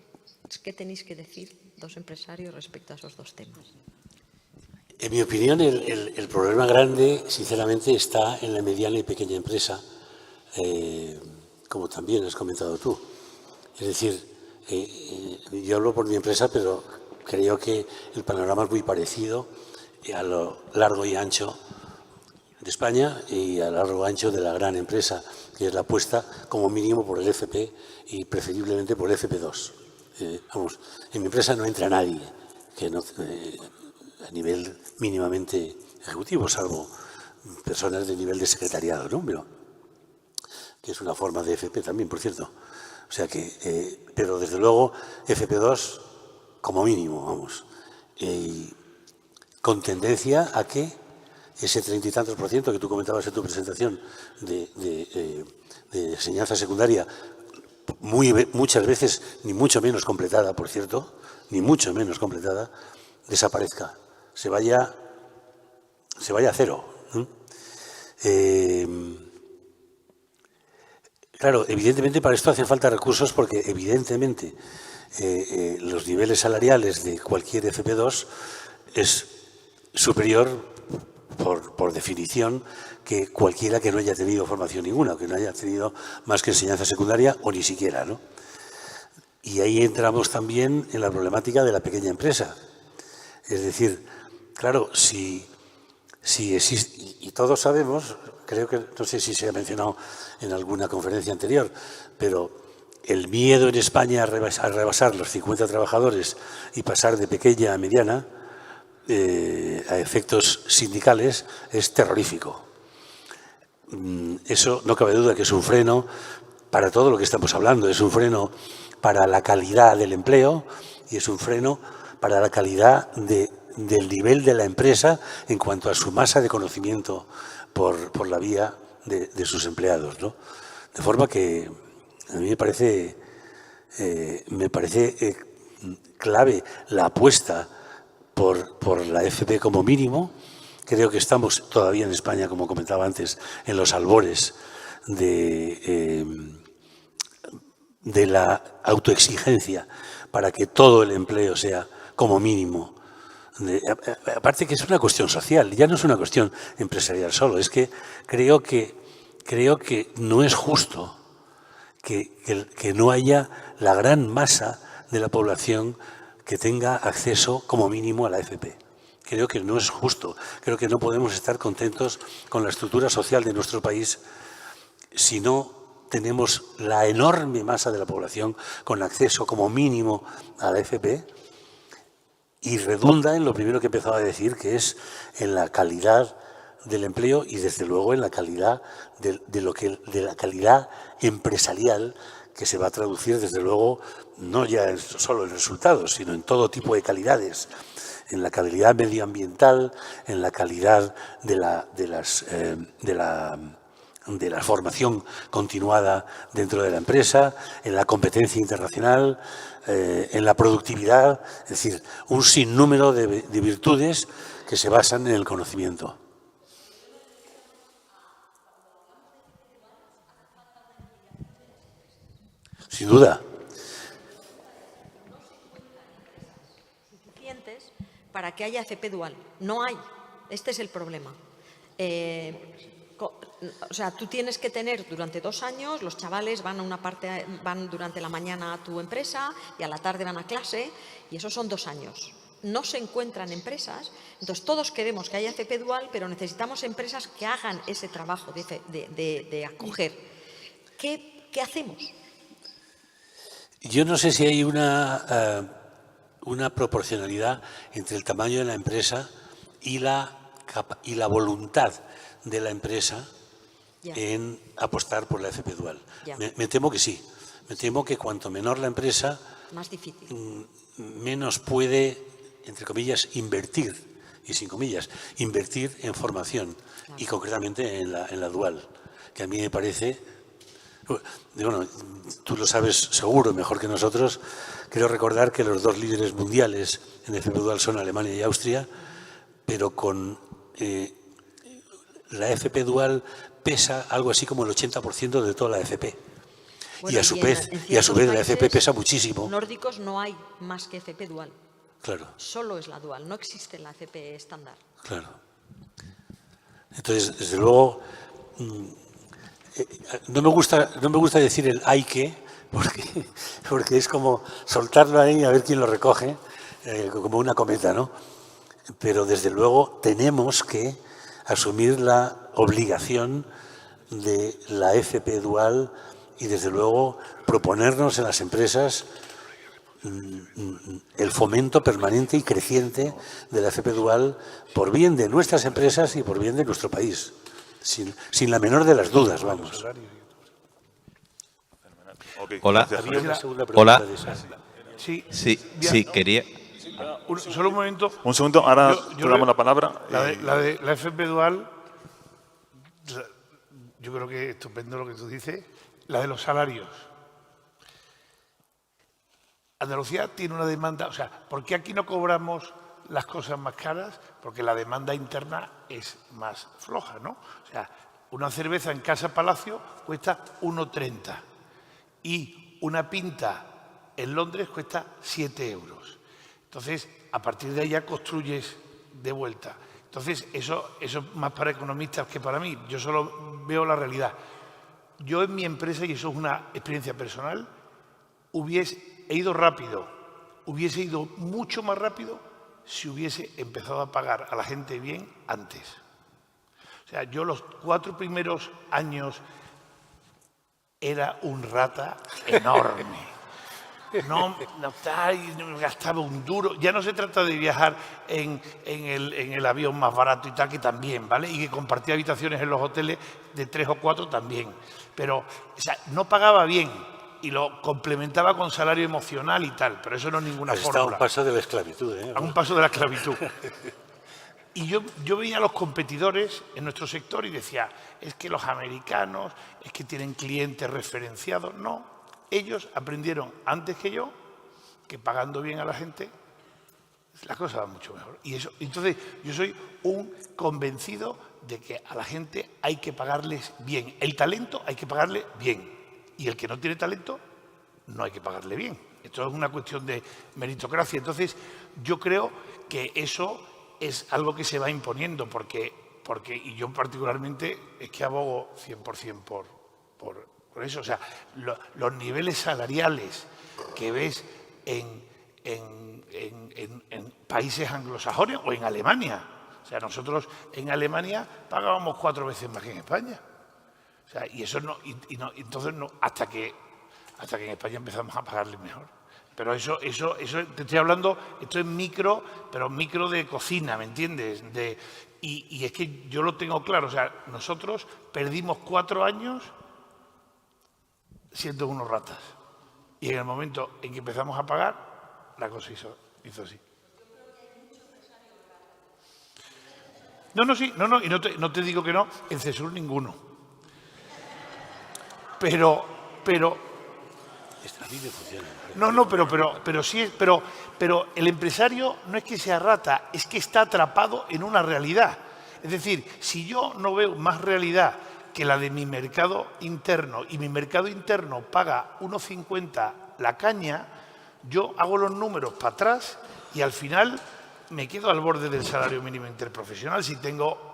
¿Qué tenéis que decir dos empresarios respecto a esos dos temas?
En mi opinión, el problema grande, sinceramente, está en la mediana y pequeña empresa, como también has comentado tú. Es decir, yo hablo por mi empresa, pero creo que el panorama es muy parecido a lo largo y ancho de España y a largo y ancho de la gran empresa, que es la apuesta como mínimo por el FP y preferiblemente por el FP2. Vamos, en mi empresa no entra nadie que no, a nivel mínimamente ejecutivo, salvo personas de nivel de secretariado, ¿no? Pero, que es una forma de FP también, por cierto. O sea que, pero desde luego FP2 como mínimo, vamos. Con tendencia a que ese 30 y tantos % que tú comentabas en tu presentación de enseñanza secundaria, muchas veces ni mucho menos completada, por cierto, ni mucho menos completada, desaparezca, se vaya a cero. Claro, evidentemente para esto hacen falta recursos porque evidentemente los niveles salariales de cualquier FP2 es superior por definición que cualquiera que no haya tenido formación ninguna, que no haya tenido más que enseñanza secundaria o ni siquiera, ¿no? Y ahí entramos también en la problemática de la pequeña empresa. Es decir, claro, si existe, y todos sabemos, creo que, no sé si se ha mencionado en alguna conferencia anterior, pero el miedo en España a rebasar los 50 trabajadores y pasar de pequeña a mediana a efectos sindicales es terrorífico. Eso no cabe duda que es un freno para todo lo que estamos hablando, es un freno para la calidad del empleo y es un freno para la calidad del nivel de la empresa en cuanto a su masa de conocimiento por la vía de sus empleados, ¿no? De forma que a mí me parece clave la apuesta por la FP como mínimo. Creo que estamos todavía en España, como comentaba antes, en los albores de la autoexigencia para que todo el empleo sea como mínimo. Aparte que es una cuestión social, ya no es una cuestión empresarial solo, es que creo que no es justo que no haya la gran masa de la población que tenga acceso como mínimo a la FP. Creo que no es justo, creo que no podemos estar contentos con la estructura social de nuestro país si no tenemos la enorme masa de la población con acceso como mínimo a la FP, y redunda en lo primero que he empezado a decir, que es en la calidad del empleo y desde luego en la calidad de la calidad empresarial, que se va a traducir desde luego no ya solo en resultados, sino en todo tipo de calidades, en la calidad medioambiental, en la calidad de la formación continuada dentro de la empresa, en la competencia internacional, en la productividad, es decir, un sinnúmero de virtudes que se basan en el conocimiento. Sin duda.
Suficientes para que haya FP dual. No hay. Este es el problema. O sea, tú tienes que tener durante 2 años, los chavales van durante la mañana a tu empresa y a la tarde van a clase, y esos son 2 años. No se encuentran empresas, entonces todos queremos que haya FP dual, pero necesitamos empresas que hagan ese trabajo de acoger. ¿Qué hacemos?
Yo no sé si hay una proporcionalidad entre el tamaño de la empresa y la voluntad de la empresa en apostar por la FP dual. Me temo que sí. Me temo que cuanto menor la empresa,
más difícil,
menos puede, entre comillas, invertir, y sin comillas, invertir en formación, claro, y concretamente en la dual, que a mí me parece, bueno, tú lo sabes seguro, mejor que nosotros, creo recordar que los 2 líderes mundiales en FP dual son Alemania y Austria, pero con la FP dual pesa algo así como el 80% de toda la FP.
Bueno,
y a su vez la FP pesa muchísimo.
Nórdicos no hay más que FP dual.
Claro.
Solo es la dual, no existe la FP estándar.
Claro. Entonces, desde luego, no me gusta decir el hay que, porque es como soltarlo ahí y a ver quién lo recoge, como una cometa, ¿no? Pero desde luego tenemos que asumir la obligación de la FP dual y desde luego proponernos en las empresas el fomento permanente y creciente de la FP dual por bien de nuestras empresas y por bien de nuestro país, sin la menor de las dudas, vamos.
Hola.
Había una segunda pregunta de esa.
Sí, quería...
Solo un momento.
Un segundo, ahora te damos la palabra.
La FP dual, yo creo que es estupendo lo que tú dices. La de los salarios. Andalucía tiene una demanda, o sea, ¿por qué aquí no cobramos las cosas más caras? Porque la demanda interna es más floja, ¿no? O sea, una cerveza en Casa Palacio cuesta 1,30 y una pinta en Londres cuesta 7 euros. Entonces, a partir de ahí ya construyes de vuelta. Entonces, eso es más para economistas que para mí. Yo solo veo la realidad. Yo en mi empresa, y eso es una experiencia personal, he ido rápido, hubiese ido mucho más rápido si hubiese empezado a pagar a la gente bien antes. O sea, yo los 4 primeros años era un rata enorme. No gastaba un duro. Ya no se trata de viajar en el avión más barato y tal, que también, ¿vale? Y que compartía habitaciones en los hoteles de 3 o 4 también. Pero, o sea, no pagaba bien y lo complementaba con salario emocional y tal, pero eso no es ninguna fórmula.
Está a un paso de la esclavitud, ¿eh?
A un paso de la esclavitud. Y yo veía a los competidores en nuestro sector y decía, es que los americanos, es que tienen clientes referenciados. No, ellos aprendieron antes que yo que pagando bien a la gente las cosas van mucho mejor. Y eso, entonces yo soy un convencido de que a la gente hay que pagarles bien. El talento hay que pagarle bien. Y el que no tiene talento no hay que pagarle bien. Esto es una cuestión de meritocracia. Entonces yo creo que eso es algo que se va imponiendo porque y yo particularmente es que abogo 100% por eso. O sea, los niveles salariales que ves en países anglosajones o en Alemania. O sea, nosotros en Alemania pagábamos 4 veces más que en España. O sea, y eso entonces no, hasta que en España empezamos a pagarle mejor. Pero eso te estoy hablando, esto es micro, pero micro de cocina, ¿me entiendes? Y es que yo lo tengo claro, o sea, nosotros perdimos 4 años siendo unos ratas. Y en el momento en que empezamos a pagar, la cosa hizo así. No, y no te digo que no, en CESUR ninguno. Pero pero el empresario no es que sea rata, es que está atrapado en una realidad. Es decir, si yo no veo más realidad que la de mi mercado interno y mi mercado interno paga 1,50 la caña, yo hago los números para atrás y al final me quedo al borde del salario mínimo interprofesional si tengo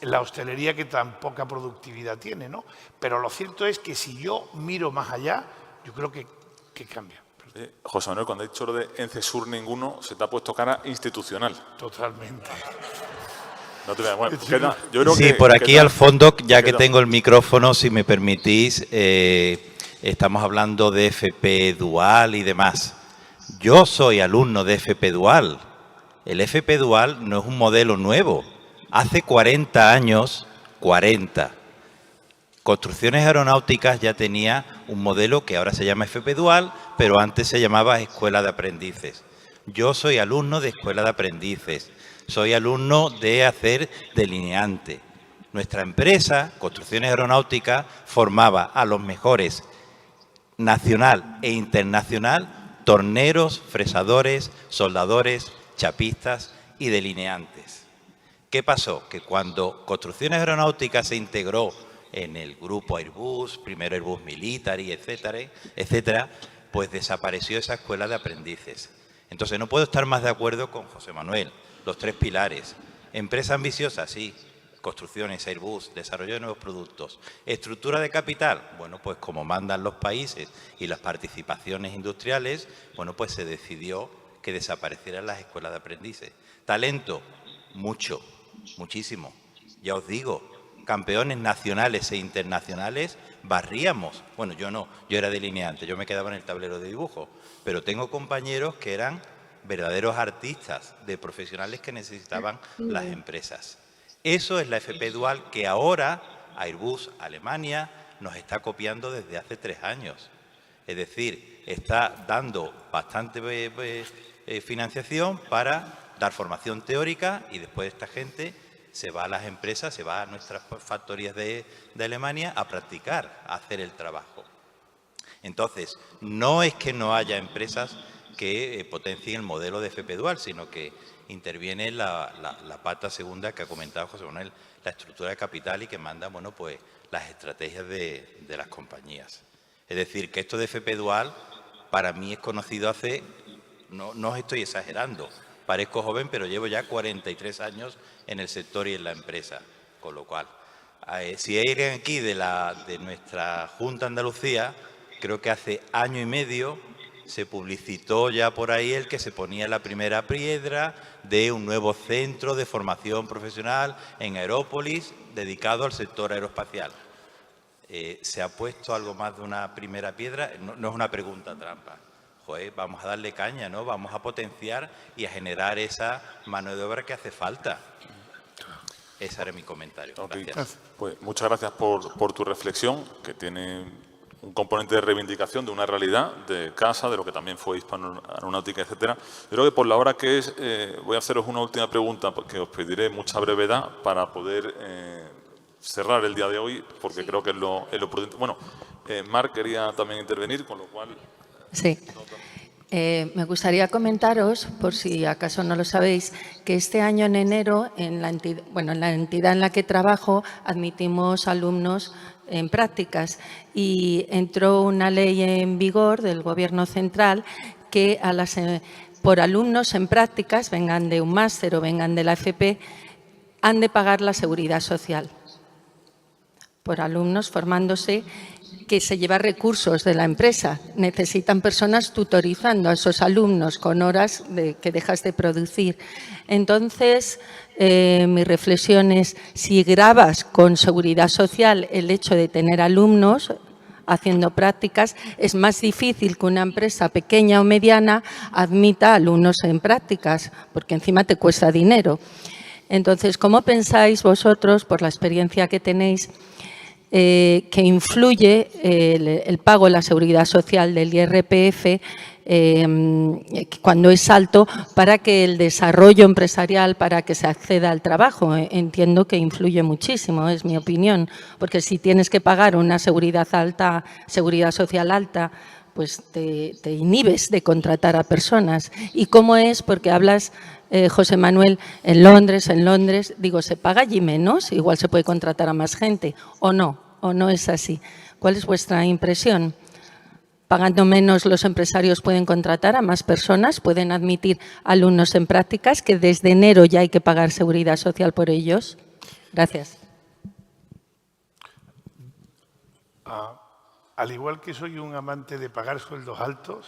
la hostelería que tan poca productividad tiene, ¿no? Pero lo cierto es que si yo miro más allá, yo creo que cambia.
José Manuel, cuando ha dicho lo de en CESUR ninguno, se te ha puesto cara institucional.
Totalmente.
No te veas, bueno, yo creo
sí, por aquí al fondo, ya que tengo el micrófono, si me permitís, estamos hablando de FP Dual y demás. Yo soy alumno de FP Dual. El FP Dual no es un modelo nuevo. Hace 40 años, 40, Construcciones Aeronáuticas ya tenía un modelo que ahora se llama FP Dual, pero antes se llamaba Escuela de Aprendices. Yo soy alumno de Escuela de Aprendices, soy alumno de hacer delineante. Nuestra empresa, Construcciones Aeronáuticas, formaba a los mejores nacional e internacional, torneros, fresadores, soldadores, chapistas y delineantes. ¿Qué pasó? Que cuando Construcciones Aeronáuticas se integró en el grupo Airbus, primero Airbus Military, etcétera, pues desapareció esa escuela de aprendices. Entonces no puedo estar más de acuerdo con José Manuel. Los 3 pilares. Empresa ambiciosa, sí. Construcciones, Airbus, desarrollo de nuevos productos. Estructura de capital, bueno, pues como mandan los países y las participaciones industriales, bueno, pues se decidió que desaparecieran las escuelas de aprendices. Talento, mucho, muchísimo. Ya os digo, campeones nacionales e internacionales barríamos. Bueno, yo no, yo era delineante, yo me quedaba en el tablero de dibujo, pero tengo compañeros que eran verdaderos artistas, de profesionales que necesitaban las empresas. Eso es la FP Dual que ahora Airbus, Alemania, nos está copiando desde hace 3 años. Es decir, está dando bastante financiación para dar formación teórica y después esta gente se va a las empresas, se va a nuestras factorías de Alemania a practicar, a hacer el trabajo. Entonces, no es que no haya empresas que potencien el modelo de FP Dual, sino que interviene la pata segunda que ha comentado José Manuel, la estructura de capital y que manda, bueno, pues las estrategias de las compañías. Es decir, que esto de FP Dual para mí es conocido hace, no os estoy exagerando, parezco joven, pero llevo ya 43 años en el sector y en la empresa, con lo cual, si hay alguien aquí de nuestra Junta de Andalucía, creo que hace año y medio se publicitó ya por ahí el que se ponía la primera piedra de un nuevo centro de formación profesional en Aerópolis dedicado al sector aeroespacial. ¿Se ha puesto algo más de una primera piedra? No es una pregunta trampa. Joder, vamos a darle caña, ¿no? Vamos a potenciar y a generar esa mano de obra que hace falta. Ese era mi comentario. Gracias.
Pues muchas gracias por tu reflexión, que tiene un componente de reivindicación de una realidad de casa, de lo que también fue hispanoaeronáutica, etcétera. Yo creo que por la hora que es, voy a haceros una última pregunta, porque os pediré mucha brevedad para poder cerrar el día de hoy, porque sí, creo que es lo prudente. Bueno, Mar quería también intervenir, con lo cual...
Sí. Me gustaría comentaros, por si acaso no lo sabéis, que este año en enero, en la entidad en la que trabajo, admitimos alumnos en prácticas y entró una ley en vigor del Gobierno central que por alumnos en prácticas, vengan de un máster o vengan de la FP, han de pagar la seguridad social. Por alumnos formándose, que se lleva recursos de la empresa. Necesitan personas tutorizando a esos alumnos con horas que dejas de producir. Entonces, mi reflexión es, si grabas con seguridad social el hecho de tener alumnos haciendo prácticas, es más difícil que una empresa pequeña o mediana admita alumnos en prácticas, porque encima te cuesta dinero. Entonces, ¿cómo pensáis vosotros, por la experiencia que tenéis, que influye el pago de la seguridad social del IRPF cuando es alto para que el desarrollo empresarial, para que se acceda al trabajo? Entiendo que influye muchísimo, es mi opinión, porque si tienes que pagar una seguridad social alta, pues te inhibes de contratar a personas. ¿Y cómo es? Porque hablas, José Manuel, en Londres, digo, ¿se paga allí menos? Igual se puede contratar a más gente, ¿o no es así? ¿Cuál es vuestra impresión? ¿Pagando menos los empresarios pueden contratar a más personas? ¿Pueden admitir alumnos en prácticas que desde enero ya hay que pagar seguridad social por ellos? Gracias.
Al igual que soy un amante de pagar sueldos altos,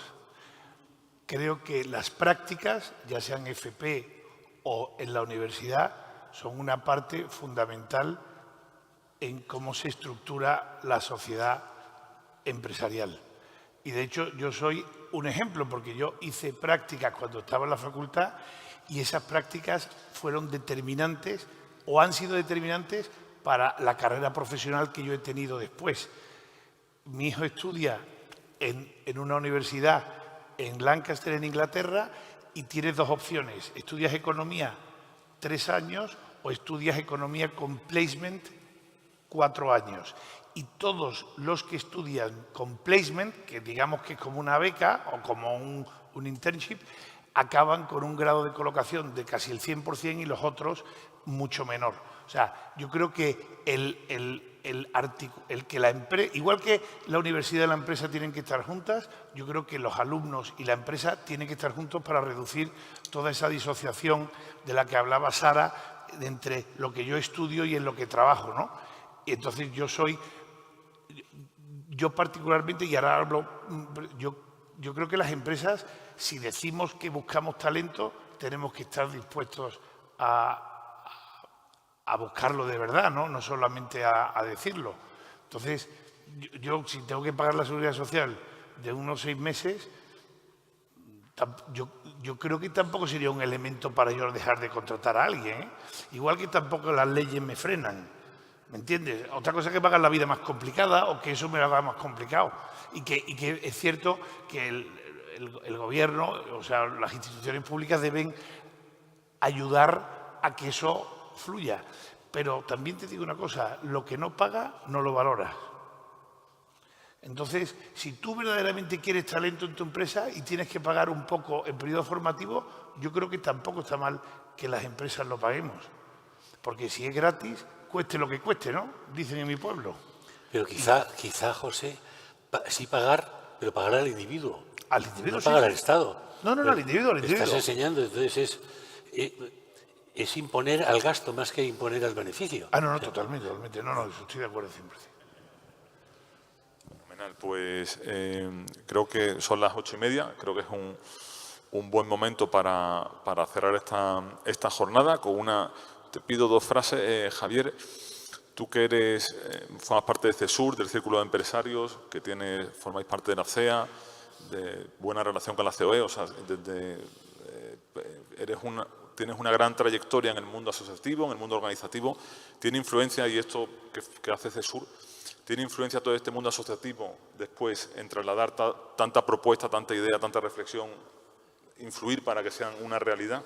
creo que las prácticas, ya sean FP o en la universidad, son una parte fundamental en cómo se estructura la sociedad empresarial. Y de hecho yo soy un ejemplo, porque yo hice prácticas cuando estaba en la facultad y esas prácticas fueron determinantes o han sido determinantes para la carrera profesional que yo he tenido después. Mi hijo estudia en una universidad en Lancaster, en Inglaterra, y tienes 2 opciones. Estudias economía 3 años o estudias economía con placement 4 años. Y todos los que estudian con placement, que digamos que es como una beca o como un internship, acaban con un grado de colocación de casi el 100% y los otros mucho menor. O sea, yo creo que que la empresa, igual que la universidad y la empresa tienen que estar juntas, yo creo que los alumnos y la empresa tienen que estar juntos para reducir toda esa disociación de la que hablaba Sara entre lo que yo estudio y en lo que trabajo, ¿no? Y entonces yo particularmente, y ahora hablo, yo creo que las empresas, si decimos que buscamos talento, tenemos que estar dispuestos a buscarlo de verdad, no solamente a decirlo. Entonces, yo si tengo que pagar la seguridad social de unos 6 meses, yo creo que tampoco sería un elemento para yo dejar de contratar a alguien, ¿eh? Igual que tampoco las leyes me frenan, ¿me entiendes? Otra cosa es que me hagan la vida más complicada o que eso me lo haga más complicado. Y que es cierto que el gobierno, o sea, las instituciones públicas deben ayudar a que eso fluya. Pero también te digo una cosa, lo que no paga no lo valora. Entonces, si tú verdaderamente quieres talento en tu empresa y tienes que pagar un poco en periodo formativo, yo creo que tampoco está mal que las empresas lo paguemos. Porque si es gratis, cueste lo que cueste, ¿no? Dicen en mi pueblo.
Pero quizá José, sí pagar, pero pagar al individuo.
Al individuo,
no pagar al Estado.
No, al individuo, al individuo.
Estás enseñando, entonces es imponer al gasto más que imponer al beneficio.
No, totalmente. No, estoy de acuerdo 100%.
Fenomenal, pues creo que son las 8:30, creo que es un buen momento para cerrar esta jornada con una... Te pido 2 frases, Javier. Tú que formas parte de CESUR, del Círculo de Empresarios, que formáis parte de la CEA, de buena relación con la COE, o sea, tienes una gran trayectoria en el mundo asociativo, en el mundo organizativo, tiene influencia, y esto que hace CESUR, tiene influencia todo este mundo asociativo después en trasladar tanta propuesta, tanta idea, tanta reflexión, influir para que sean una realidad.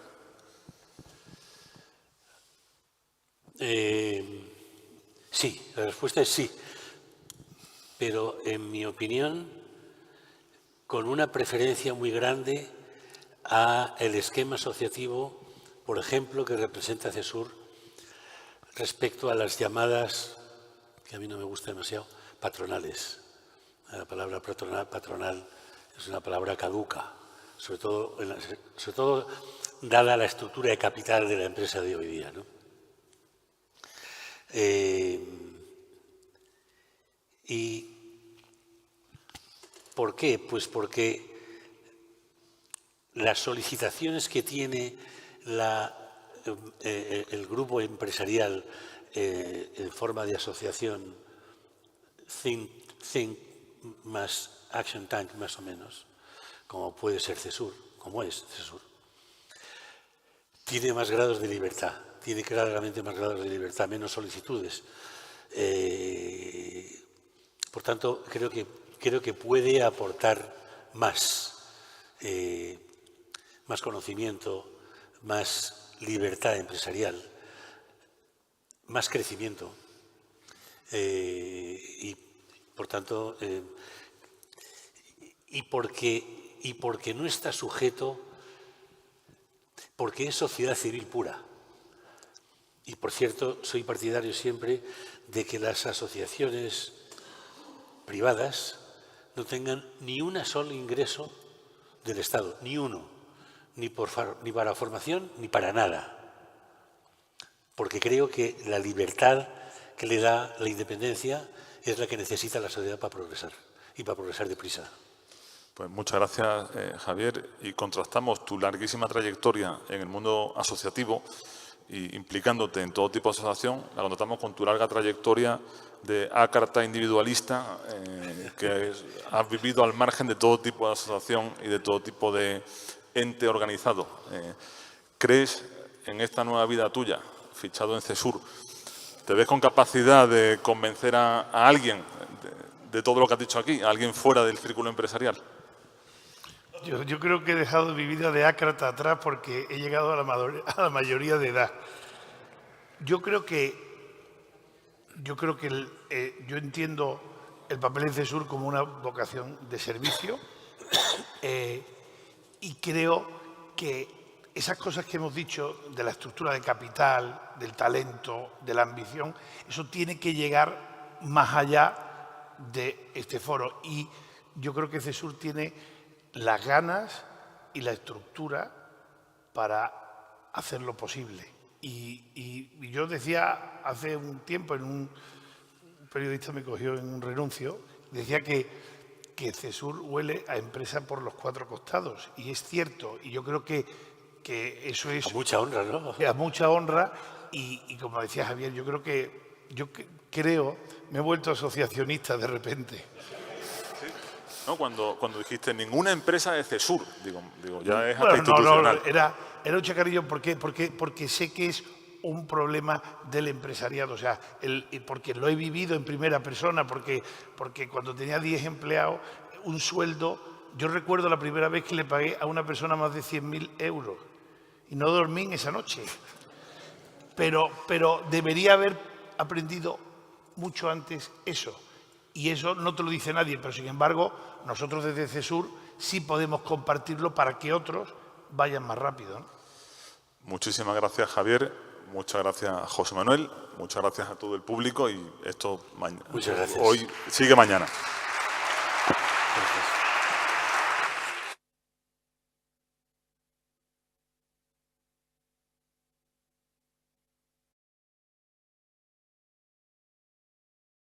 Sí, la respuesta es sí, pero en mi opinión, con una preferencia muy grande a el esquema asociativo, por ejemplo, que representa CESUR respecto a las llamadas, que a mí no me gusta demasiado, patronales. La palabra patronal es una palabra caduca, sobre todo dada la estructura de capital de la empresa de hoy día, ¿no? ¿Y por qué? Pues porque las solicitaciones que tiene el grupo empresarial en forma de asociación Think más Action Tank, más o menos, como puede ser CESUR, como es CESUR, tiene más grados de libertad. Tiene claramente más grados de libertad, menos solicitudes. Por tanto, creo que puede aportar más conocimiento, más libertad empresarial, más crecimiento. Y, por tanto, porque no está sujeto, porque es sociedad civil pura. Y, por cierto, soy partidario siempre de que las asociaciones privadas no tengan ni un solo ingreso del Estado, ni uno, ni para formación ni para nada. Porque creo que la libertad que le da la independencia es la que necesita la sociedad para progresar, y para progresar deprisa.
Pues muchas gracias, Javier. Y contrastamos tu larguísima trayectoria en el mundo asociativo y implicándote en todo tipo de asociación, la contrastamos con tu larga trayectoria de ácrata individualista que has vivido al margen de todo tipo de asociación y de todo tipo de ente organizado. ¿Crees en esta nueva vida tuya, fichado en CESUR, te ves con capacidad de convencer a alguien de todo lo que has dicho aquí, a alguien fuera del círculo empresarial?
Yo creo que he dejado mi vida de ácrata atrás porque he llegado a la mayoría de edad. Yo entiendo el papel en CESUR como una vocación de servicio y creo que esas cosas que hemos dicho de la estructura de capital, del talento, de la ambición, eso tiene que llegar más allá de este foro. Y yo creo que CESUR tiene las ganas y la estructura para hacerlo posible. Y yo decía hace un tiempo, un periodista me cogió en un renuncio, decía que CESUR huele a empresa por los 4 costados. Y es cierto, y yo creo que eso es...
A mucha honra, ¿no?
A mucha honra, y como decía Javier, yo creo, me he vuelto asociacionista de repente.
¿No? Cuando dijiste ninguna empresa de CESUR, digo ya es
bueno,
institucional.
Era un chacarrillo, ¿por qué? Porque sé que es un problema del empresariado, o sea, porque lo he vivido en primera persona, porque cuando tenía 10 empleados, un sueldo, yo recuerdo la primera vez que le pagué a una persona más de 100.000 euros y no dormí en esa noche. Pero debería haber aprendido mucho antes eso. Y eso no te lo dice nadie, pero sin embargo, nosotros desde CESUR sí podemos compartirlo para que otros vayan más rápido, ¿no?
Muchísimas gracias, Javier. Muchas gracias, José Manuel. Muchas gracias a todo el público y esto
Muchas gracias.
Hoy sigue mañana.